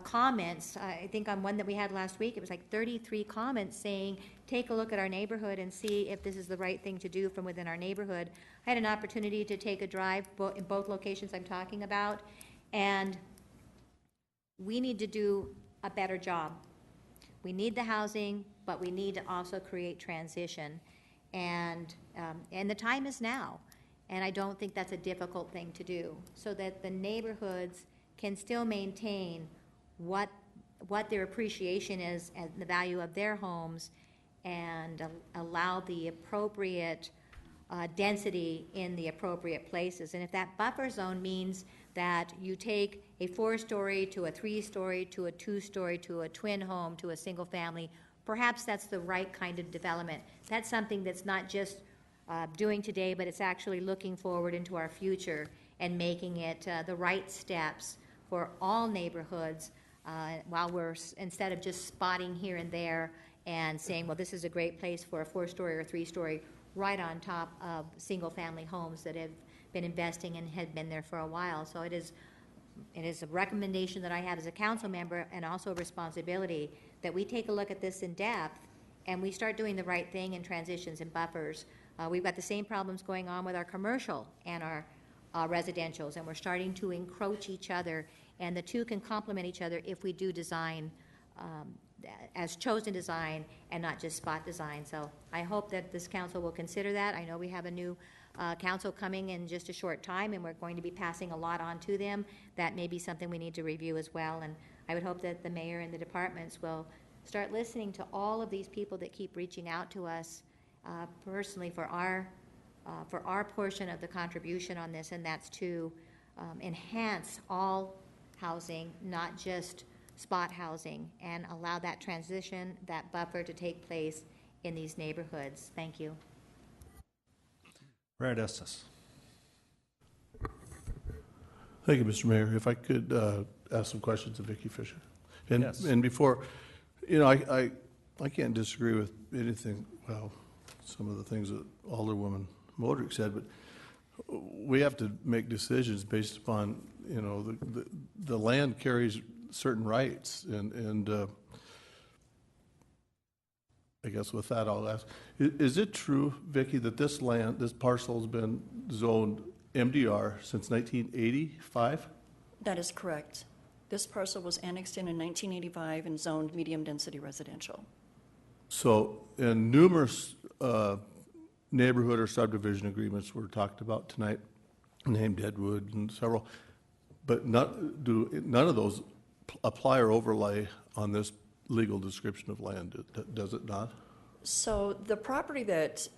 comments. I think on one that we had last week, it was like 33 comments saying, take a look at our neighborhood and see if this is the right thing to do from within our neighborhood. I had an opportunity to take a drive in both locations I'm talking about, and we need to do a better job. We need the housing, but we need to also create transition, and the time is now. And I don't think that's a difficult thing to do, so that the neighborhoods can still maintain what their appreciation is and the value of their homes, and allow the appropriate density in the appropriate places. And if that buffer zone means that you take a 4-story to a 3-story to a 2-story to a twin home to a single family, perhaps that's the right kind of development. That's something that's not just doing today, but it's actually looking forward into our future and making it the right steps for all neighborhoods while we're, instead of just spotting here and there and saying, well, this is a great place for a 4-story or 3-story right on top of single-family homes that have been investing and had been there for a while. So it is a recommendation that I have as a council member, and also a responsibility that we take a look at this in depth and we start doing the right thing in transitions and buffers. We've got the same problems going on with our commercial and our residentials, and we're starting to encroach each other, and the two can complement each other if we do design as chosen design and not just spot design. So I hope that this council will consider that. I know we have a new council coming in just a short time, and we're going to be passing a lot on to them. That may be something we need to review as well, and I would hope that the mayor and the departments will start listening to all of these people that keep reaching out to us personally for our portion of the contribution on this, and that's to enhance all housing, not just spot housing, and allow that transition, that buffer to take place in these neighborhoods. Thank you. Brad Estes. Thank you, Mr. Mayor. If I could ask some questions of Vicki Fisher. And, Yes. and before, you know, I can't disagree with anything, well, some of the things that Alderwoman Modrick said, but we have to make decisions based upon, you know, the land carries certain rights, and I guess with that I'll ask, is it true, Vicki, that this land, this parcel has been zoned MDR since 1985? That is correct. This parcel was annexed in 1985 and zoned medium-density residential. So, and numerous neighborhood or subdivision agreements were talked about tonight, named Deadwood and several, but none of those apply or overlay on this legal description of land, does it not? So the property that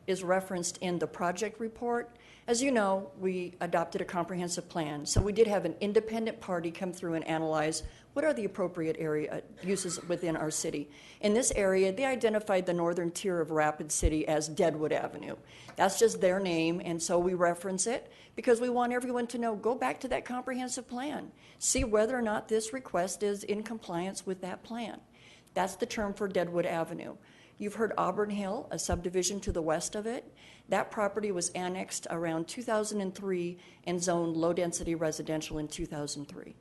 is referenced in the project report, as you know, we adopted a comprehensive plan. So we did have an independent party come through and analyze what are the appropriate area uses within our city. In this area, they identified the northern tier of Rapid City as Deadwood Avenue. That's just their name, and so we reference it because we want everyone to know, go back to that comprehensive plan. See whether or not this request is in compliance with that plan. That's the term for Deadwood Avenue. You've heard Auburn Hill, a subdivision to the west of it. That property was annexed around 2003 and zoned low-density residential in 2003.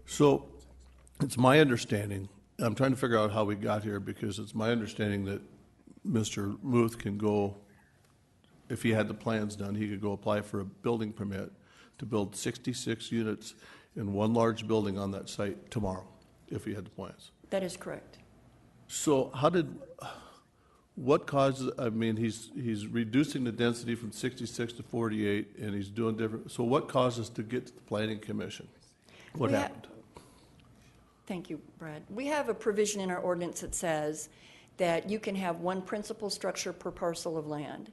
So it's my understanding, I'm trying to figure out how we got here, because it's my understanding that Mr. Muth can go, if he had the plans done, he could go apply for a building permit to build 66 units in one large building on that site tomorrow, if he had the plans. That is correct. So what causes, I mean, he's reducing the density from 66 to 48, and he's doing different, so what caused us to get to the Planning Commission? What happened? Thank you, Brad. We have a provision in our ordinance that says that you can have one principal structure per parcel of land.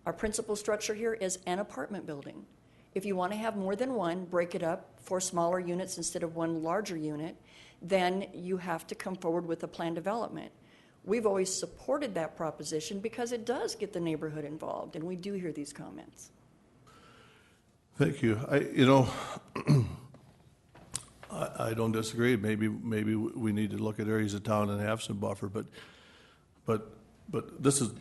Our principal structure here is an apartment building. If you want to have more than one, break it up for smaller units instead of one larger unit, then you have to come forward with a plan development. We've always supported that proposition because it does get the neighborhood involved, and we do hear these comments. Thank you. I don't disagree. Maybe we need to look at areas of town and have some buffer, but this is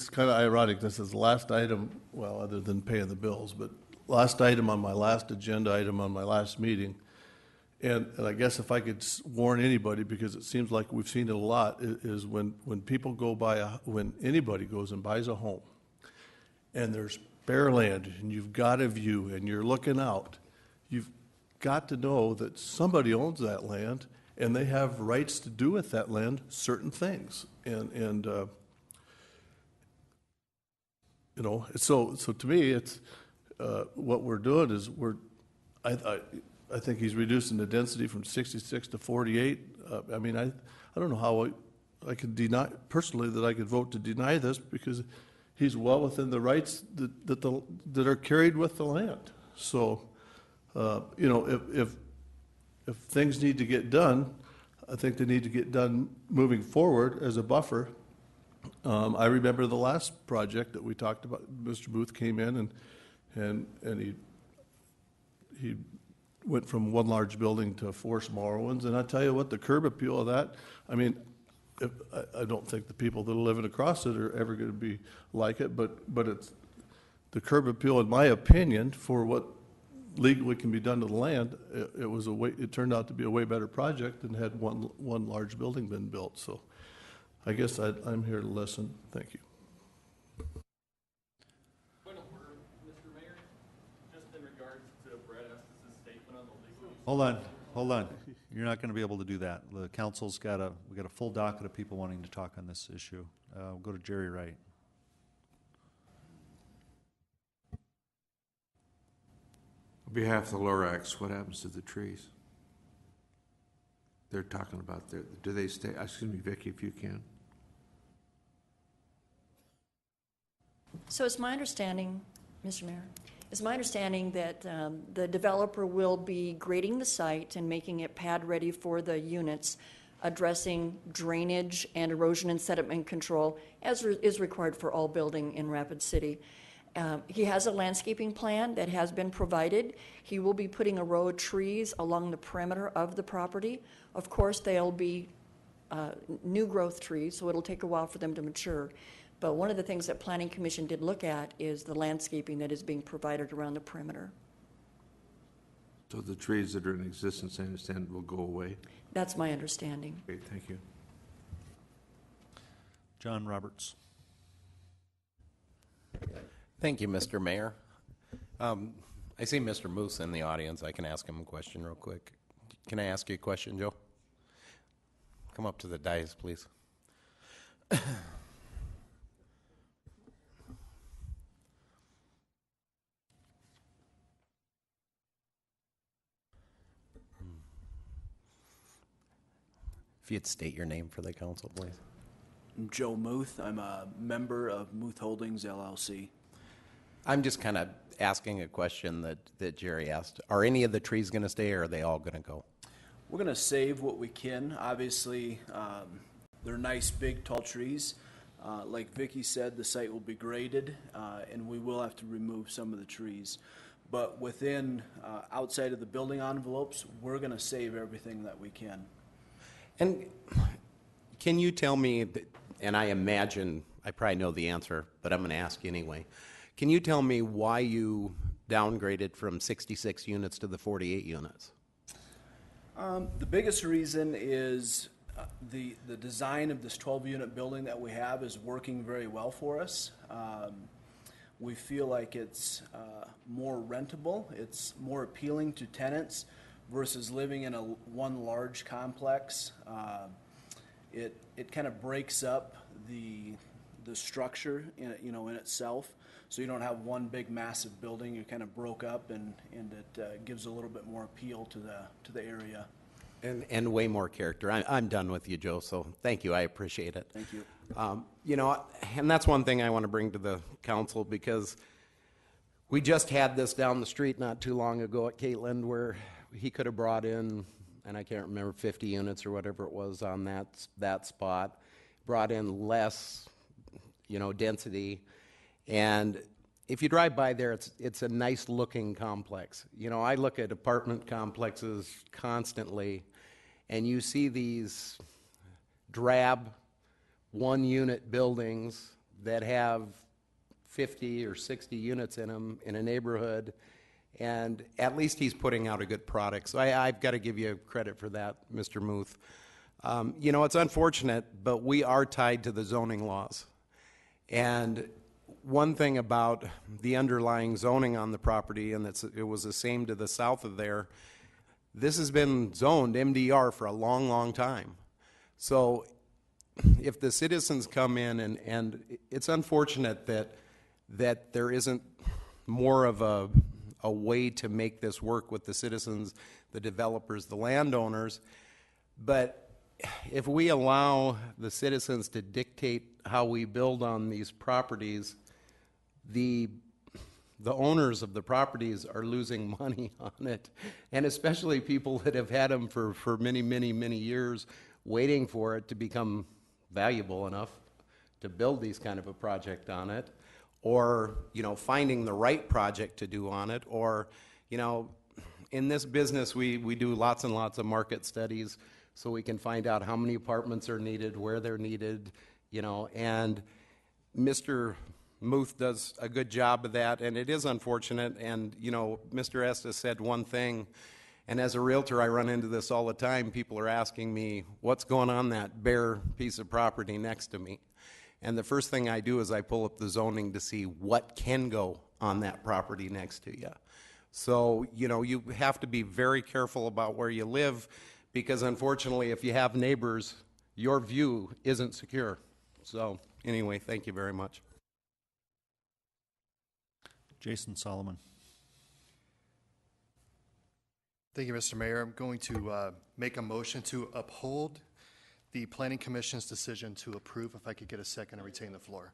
kind of ironic. This is the last item, well, other than paying the bills, but last item on my last agenda item on my last meeting. And I guess if I could warn anybody, because it seems like we've seen it a lot, is when people go when anybody goes and buys a home, and there's bare land, and you've got a view, and you're looking out, you've got to know that somebody owns that land, and they have rights to do with that land certain things. And you know, so to me, it's what we're doing is I think he's reducing the density from 66 to 48. I mean, I don't know how I could deny, personally, that I could vote to deny this, because he's well within the rights that are carried with the land. So, you know, if things need to get done, I think they need to get done moving forward as a buffer. I remember the last project that we talked about, Mr. Booth came in and he went from one large building to 4 smaller ones, and I tell you what, the curb appeal of that, I mean, I don't think the people that are living across it are ever gonna be like it, but it's, the curb appeal, in my opinion, for what legally can be done to the land, it turned out to be a way better project than had one large building been built, so I guess I'm here to listen. Thank you. Point of order, Mr. Mayor, just in regards to Brett Estes' statement on the legal. Hold on. You're not going to be able to do that. The council's we got a full docket of people wanting to talk on this issue. We'll go to Jerry Wright. On behalf of the Lorax, what happens to the trees? They're talking about do they stay, excuse me, Vicki, if you can. So it's my understanding, Mr. Mayor, it's my understanding that the developer will be grading the site and making it pad ready for the units, addressing drainage and erosion and sediment control as is required for all building in Rapid City. He has a landscaping plan that has been provided. He will be putting a row of trees along the perimeter of the property. Of course, they'll be new growth trees, so it'll take a while for them to mature. But one of the things that Planning Commission did look at is the landscaping that is being provided around the perimeter. So the trees that are in existence, I understand, will go away? That's my understanding. Great, thank you. John Roberts. Thank you, Mr. Mayor. I see Mr. Moose in the audience. I can ask him a question real quick. Can I ask you a question, Joe? Come up to the dais, please. If you'd state your name for the council, please. I'm Joe Muth. I'm a member of Muth Holdings, LLC. I'm just kind of asking a question that Jerry asked. Are any of the trees going to stay, or are they all going to go? We're going to save what we can. Obviously, they're nice, big, tall trees. Like Vicki said, the site will be graded, and we will have to remove some of the trees. But within, outside of the building envelopes, we're going to save everything that we can. And can you tell me, and I imagine I probably know the answer, but I'm going to ask you anyway. Can you tell me why you downgraded from 66 units to the 48 units? The biggest reason is the design of this 12-unit building that we have is working very well for us. We feel like it's more rentable, it's more appealing to tenants versus living in one large complex. It kind of breaks up the structure in itself, so you don't have one big massive building. You kind of broke up, and it gives a little bit more appeal to the area. And way more character. I'm done with you, Joe, so thank you. I appreciate it. Thank you. And that's one thing I want to bring to the council, because we just had this down the street not too long ago at Caitland, where he could have brought in, and I can't remember, 50 units or whatever it was on that spot, brought in less, density. And if you drive by there, it's a nice looking complex. I look at apartment complexes constantly, and you see these drab 1-unit buildings that have 50 or 60 units in them in a neighborhood, and at least he's putting out a good product. So I've got to give you credit for that, Mr. Muth. It's unfortunate, but we are tied to the zoning laws. And one thing about the underlying zoning on the property, and it was the same to the south of there, this has been zoned MDR for a long, long time. So if the citizens come in, and it's unfortunate that there isn't more of a way to make this work with the citizens, the developers, the landowners, but if we allow the citizens to dictate how we build on these properties, the owners of the properties are losing money on it, and especially people that have had them for many, many, many years, waiting for it to become valuable enough to build these kind of a project on it, or, you know, finding the right project to do on it, or, you know, in this business, we do lots and lots of market studies so we can find out how many apartments are needed, where they're needed, you know, and Mr. Muth does a good job of that, and it is unfortunate, and, you know, Mr. Estes said one thing, and as a realtor, I run into this all the time. People are asking me, what's going on that bare piece of property next to me? And the first thing I do is I pull up the zoning to see what can go on that property next to you. So, you know, you have to be very careful about where you live, because unfortunately, if you have neighbors, your view isn't secure. So, anyway, thank you very much. Jason Solomon. Thank you, Mr. Mayor. I'm going to make a motion to uphold the Planning Commission's decision to approve. If I could get a second and retain the floor.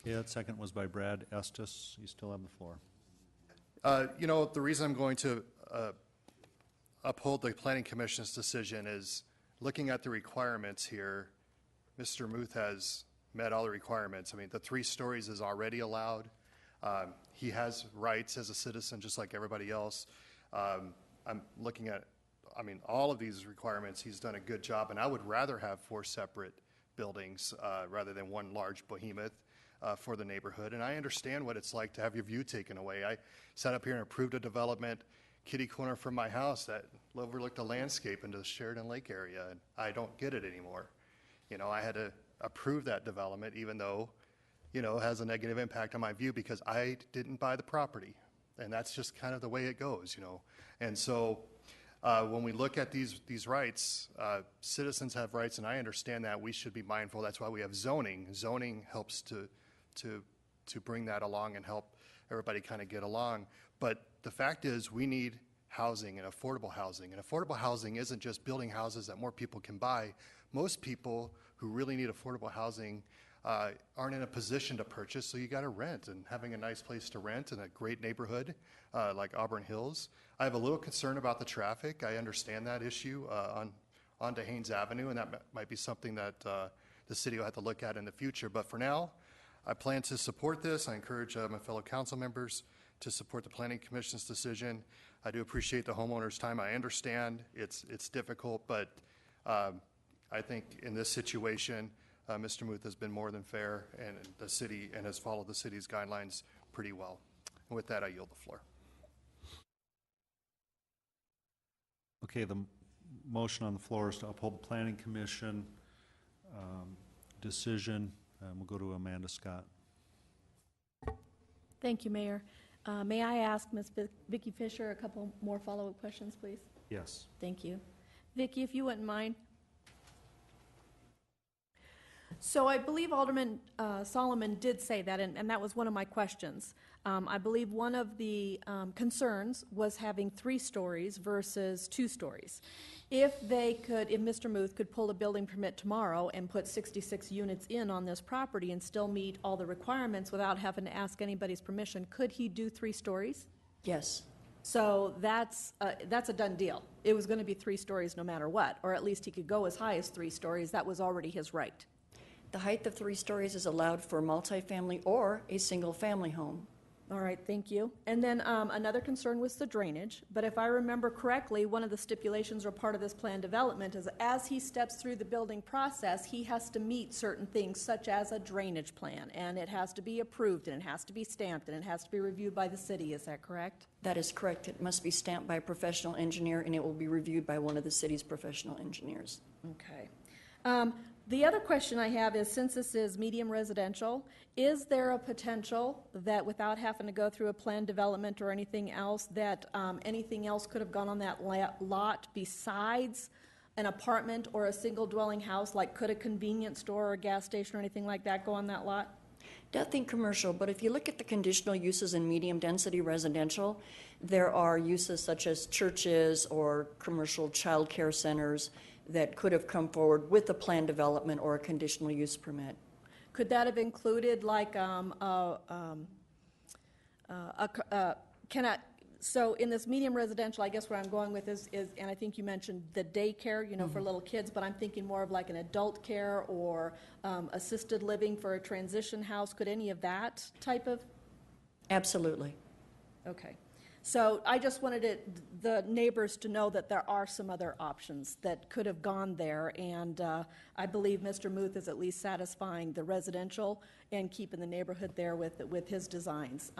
Yeah, that second was by Brad Estes. You still have the floor. You know, the reason I'm going to uphold the Planning Commission's decision is looking at the requirements here. Mr. Muth has met all the requirements. I mean, the 3 stories is already allowed. He has rights as a citizen just like everybody else. I'm looking at, I mean, all of these requirements, he's done a good job, and I would rather have 4 separate buildings rather than one large behemoth for the neighborhood. And I understand what it's like to have your view taken away. I sat up here and approved a development kitty corner from my house that overlooked a landscape into the Sheridan Lake area, and I don't get it anymore. You know, I had to approve that development even though, you know, it has a negative impact on my view because I didn't buy the property. And that's just kind of the way it goes, you know. And so when we look at these rights, citizens have rights, and I understand that. We should be mindful. That's why we have zoning. Zoning helps to bring that along and help everybody kind of get along. But the fact is we need housing and affordable housing. And affordable housing isn't just building houses that more people can buy. Most people who really need affordable housing aren't in a position to purchase, so you got to rent, and having a nice place to rent in a great neighborhood like Auburn Hills. I have a little concern about the traffic. I understand that issue onto Haynes Avenue, and that might be something that the city will have to look at in the future. But for now, I plan to support this. I encourage my fellow council members to support the Planning Commission's decision. I do appreciate the homeowners' time. I understand it's difficult, but I think in this situation, Mr. Muth has been more than fair, and the city and has followed the city's guidelines pretty well. And with that, I yield the floor. Okay, the motion on the floor is to uphold the Planning Commission decision. We'll go to Amanda Scott. Thank you, Mayor. May I ask Ms. Vicki Fisher a couple more follow-up questions, please? Yes. Thank you. Vicki, if you wouldn't mind. So I believe Alderman Solomon did say that, and that was one of my questions. I believe one of the concerns was having 3 stories versus 2 stories. If Mr. Muth could pull a building permit tomorrow and put 66 units in on this property and still meet all the requirements without having to ask anybody's permission, could he do 3 stories? Yes. So that's a done deal. It was going to be 3 stories no matter what, or at least he could go as high as 3 stories. That was already his right. The height of 3 stories is allowed for multifamily or a single-family home. All right, thank you. And then another concern was the drainage, but if I remember correctly, one of the stipulations or part of this plan development is as he steps through the building process, he has to meet certain things such as a drainage plan, and it has to be approved, and it has to be stamped, and it has to be reviewed by the city. Is that correct? That is correct. It must be stamped by a professional engineer, and it will be reviewed by one of the city's professional engineers. Okay. The other question I have is, since this is medium residential, is there a potential that without having to go through a planned development or anything else, that anything else could have gone on that lot besides an apartment or a single dwelling house? Like could a convenience store or a gas station or anything like that go on that lot? Nothing commercial, but if you look at the conditional uses in medium density residential, there are uses such as churches or commercial child care centers that could have come forward with a planned development or a conditional use permit. Could that have included like So in this medium residential, I guess where I'm going with is and I think you mentioned the daycare, you know, for little kids, but I'm thinking more of like an adult care or assisted living for a transition house. Could any of that type of? Absolutely. Okay. So I just wanted the neighbors to know that there are some other options that could have gone there, and I believe Mr. Muth is at least satisfying the residential and keeping the neighborhood there with his designs.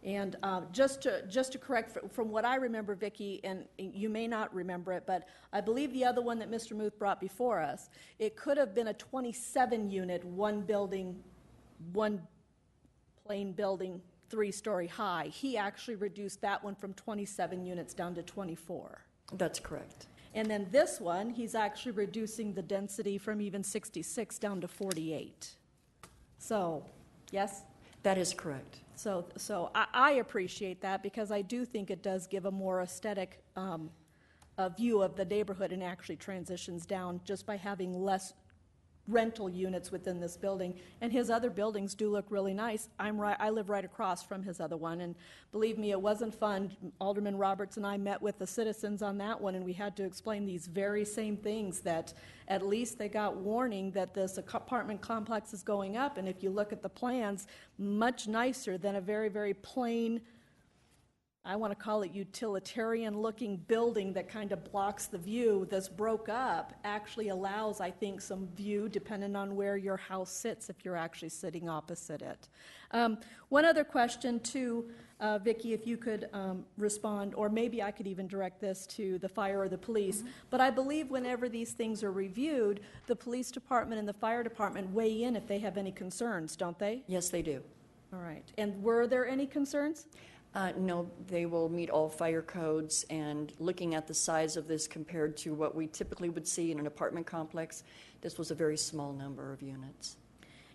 And just to correct, from what I remember, Vicki, and you may not remember it, but I believe the other one that Mr. Muth brought before us, it could have been a 27-unit, one building, one plain building, 3-story high. He actually reduced that one from 27 units down to 24. That's correct. And then this one, he's actually reducing the density from even 66 down to 48. So, yes? That is correct. So I appreciate that, because I do think it does give a more aesthetic view of the neighborhood, and actually transitions down just by having less rental units within this building. And his other buildings do look really nice. I live right across from his other one, and believe me, it wasn't fun. Alderman Roberts and I met with the citizens on that one, and we had to explain these very same things, that at least they got warning that this apartment complex is going up, and if you look at the plans, much nicer than a very, very plain, I want to call it utilitarian-looking building that kind of blocks the view. This broke up actually allows, I think, some view depending on where your house sits, if you're actually sitting opposite it. One other question too, Vicki, if you could respond, or maybe I could even direct this to the fire or the police, but I believe whenever these things are reviewed, the police department and the fire department weigh in if they have any concerns, don't they? Yes, they do. All right. And were there any concerns? No, they will meet all fire codes, and looking at the size of this compared to what we typically would see in an apartment complex, this was a very small number of units.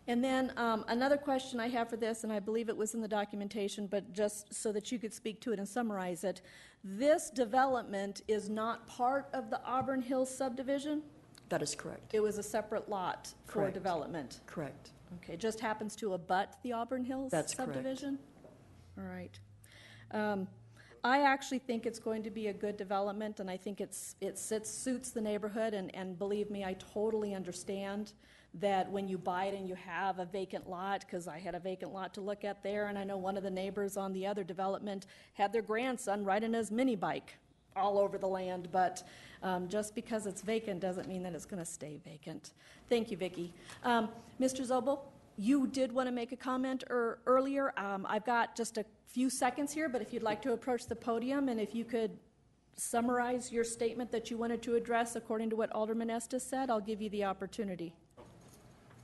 And then another question I have for this, and I believe it was in the documentation, but just so that you could speak to it and summarize it, this development is not part of the Auburn Hills subdivision? That is correct. It was a separate lot for Correct. development? Correct. Okay, just happens to abut the Auburn Hills That's correct. subdivision? All right. I actually think it's going to be a good development, and I think it suits the neighborhood, and believe me, I totally understand that when you buy it and you have a vacant lot, because I had a vacant lot to look at there, and I know one of the neighbors on the other development had their grandson riding his mini bike all over the land, but just because it's vacant doesn't mean that it's going to stay vacant. Thank you, Vicki. Mr. Zobel, you did want to make a comment earlier. I've got just a few seconds here, but if you'd like to approach the podium, and if you could summarize your statement that you wanted to address according to what Alderman Estes said, I'll give you the opportunity.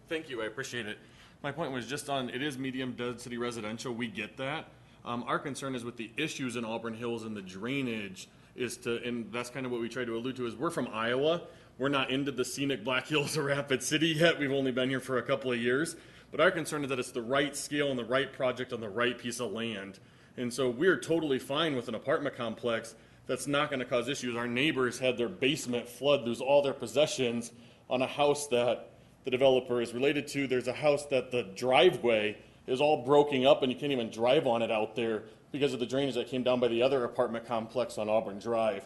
Thank you, I appreciate it. My point was just on, it is medium density residential, we get that. Our concern is with the issues in Auburn Hills and the drainage and that's kind of what we try to allude to, is we're from Iowa. We're not into the scenic Black Hills of Rapid City yet. We've only been here for a couple of years. But our concern is that it's the right scale and the right project on the right piece of land. And so we're totally fine with an apartment complex that's not going to cause issues. Our neighbors had their basement flood, lose all their possessions on a house that the developer is related to. There's a house that the driveway is all broken up and you can't even drive on it out there because of the drainage that came down by the other apartment complex on Auburn Drive.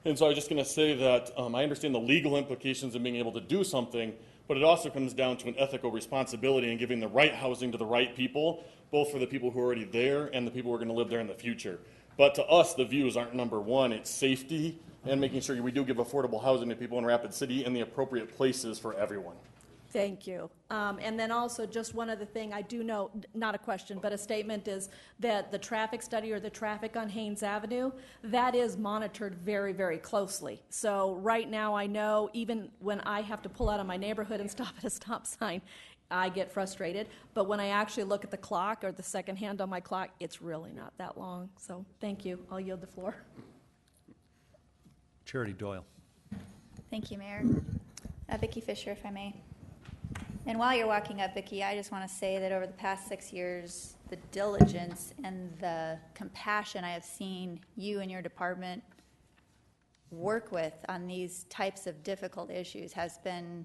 And so I was just going to say that I understand the legal implications of being able to do something, but it also comes down to an ethical responsibility and giving the right housing to the right people, both for the people who are already there and the people who are going to live there in the future. But to us, the views aren't number one. It's safety and making sure we do give affordable housing to people in Rapid City in the appropriate places for everyone. Thank you. And then also, just one other thing, I do know, not a question, but a statement is that the traffic study or the traffic on Haynes Avenue, that is monitored very, very closely. So right now I know even when I have to pull out of my neighborhood and stop at a stop sign, I get frustrated. But when I actually look at the clock or the second hand on my clock, it's really not that long. So thank you. I'll yield the floor. Charity Doyle. Thank you, Mayor. Vicki Fisher, if I may. And while you're walking up, Vicki, I just want to say that over the past 6 years, the diligence and the compassion I have seen you and your department work with on these types of difficult issues has been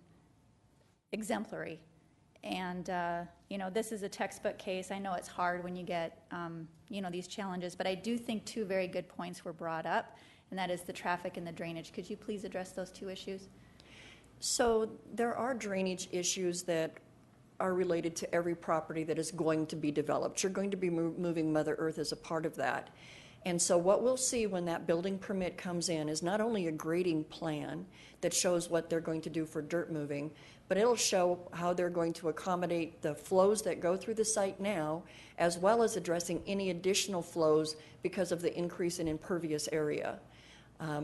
exemplary. And, this is a textbook case. I know it's hard when you get, these challenges, but I do think two very good points were brought up, and that is the traffic and the drainage. Could you please address those two issues? So there are drainage issues that are related to every property that is going to be developed. You're going to be moving Mother Earth as a part of that. And so what we'll see when that building permit comes in is not only a grading plan that shows what they're going to do for dirt moving, but it'll show how they're going to accommodate the flows that go through the site now, as well as addressing any additional flows because of the increase in impervious area.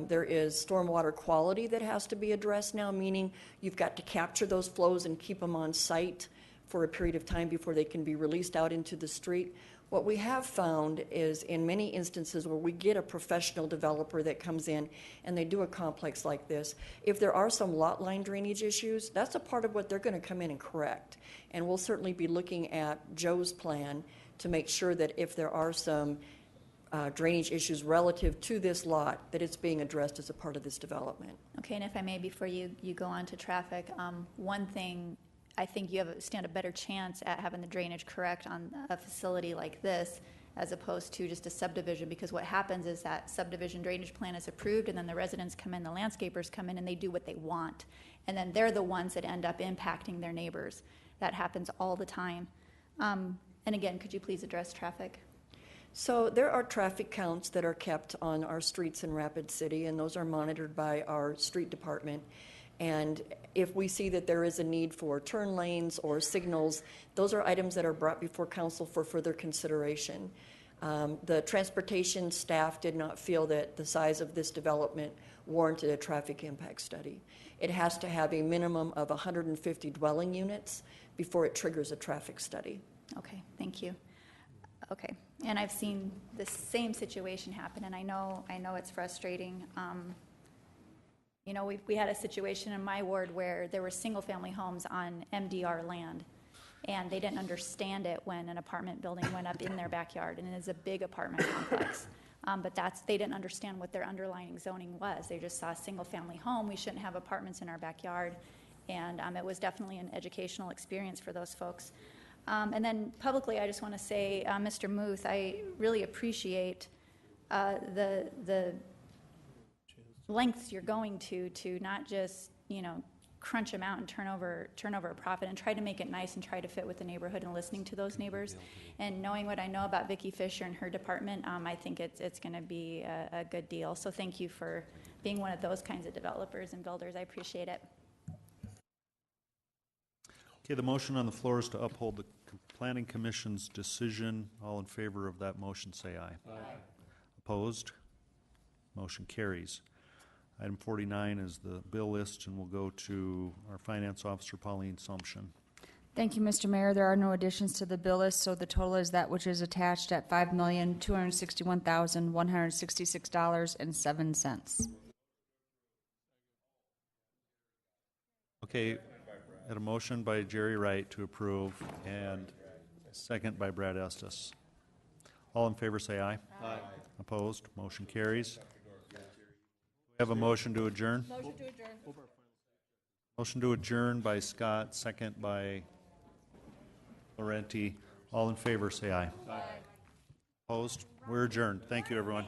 There is stormwater quality that has to be addressed now, meaning you've got to capture those flows and keep them on site for a period of time before they can be released out into the street. What we have found is in many instances where we get a professional developer that comes in and they do a complex like this, if there are some lot line drainage issues, that's a part of what they're going to come in and correct. And we'll certainly be looking at Joe's plan to make sure that if there are some drainage issues relative to this lot, that it's being addressed as a part of this development. Okay, and if I may, before you go on to traffic, one thing, I think you stand a better chance at having the drainage correct on a facility like this as opposed to just a subdivision, because what happens is that subdivision drainage plan is approved and then the residents come in, the landscapers come in, and they do what they want. And then they're the ones that end up impacting their neighbors. That happens all the time. And again, could you please address traffic? So there are traffic counts that are kept on our streets in Rapid City, and those are monitored by our street department. And if we see that there is a need for turn lanes or signals, those are items that are brought before council for further consideration. The transportation staff did not feel that the size of this development warranted a traffic impact study. It has to have a minimum of 150 dwelling units before it triggers a traffic study. Okay, thank you. Okay, and I've seen the same situation happen, and I know it's frustrating. We had a situation in my ward where there were single-family homes on MDR land, and they didn't understand it when an apartment building went up in their backyard, and it is a big apartment complex. But they didn't understand what their underlying zoning was. They just saw a single-family home. We shouldn't have apartments in our backyard, and it was definitely an educational experience for those folks. And then publicly, I just want to say, Mr. Muth, I really appreciate the lengths you're going to not just, crunch them out and turn over a profit, and try to make it nice and try to fit with the neighborhood, and listening to those neighbors. And knowing what I know about Vicki Fisher and her department, I think it's going to be a good deal. So thank you for being one of those kinds of developers and builders. I appreciate it. Okay, the motion on the floor is to uphold the Planning Commission's decision. All in favor of that motion, say aye. Aye. Opposed? Motion carries. Item 49 is the bill list, and we'll go to our Finance Officer, Pauline Sumption. Thank you, Mr. Mayor. There are no additions to the bill list, so the total is that which is attached at $5,261,166.07. Okay, had a motion by Jerry Wright to approve, and a second by Brad Estes. All in favor say aye. Aye. Opposed? Motion carries. We have a motion to adjourn. Motion to adjourn. Motion to adjourn by Scott, second by Laurenti. All in favor say aye. Aye. Opposed? We're adjourned. Thank you, everyone.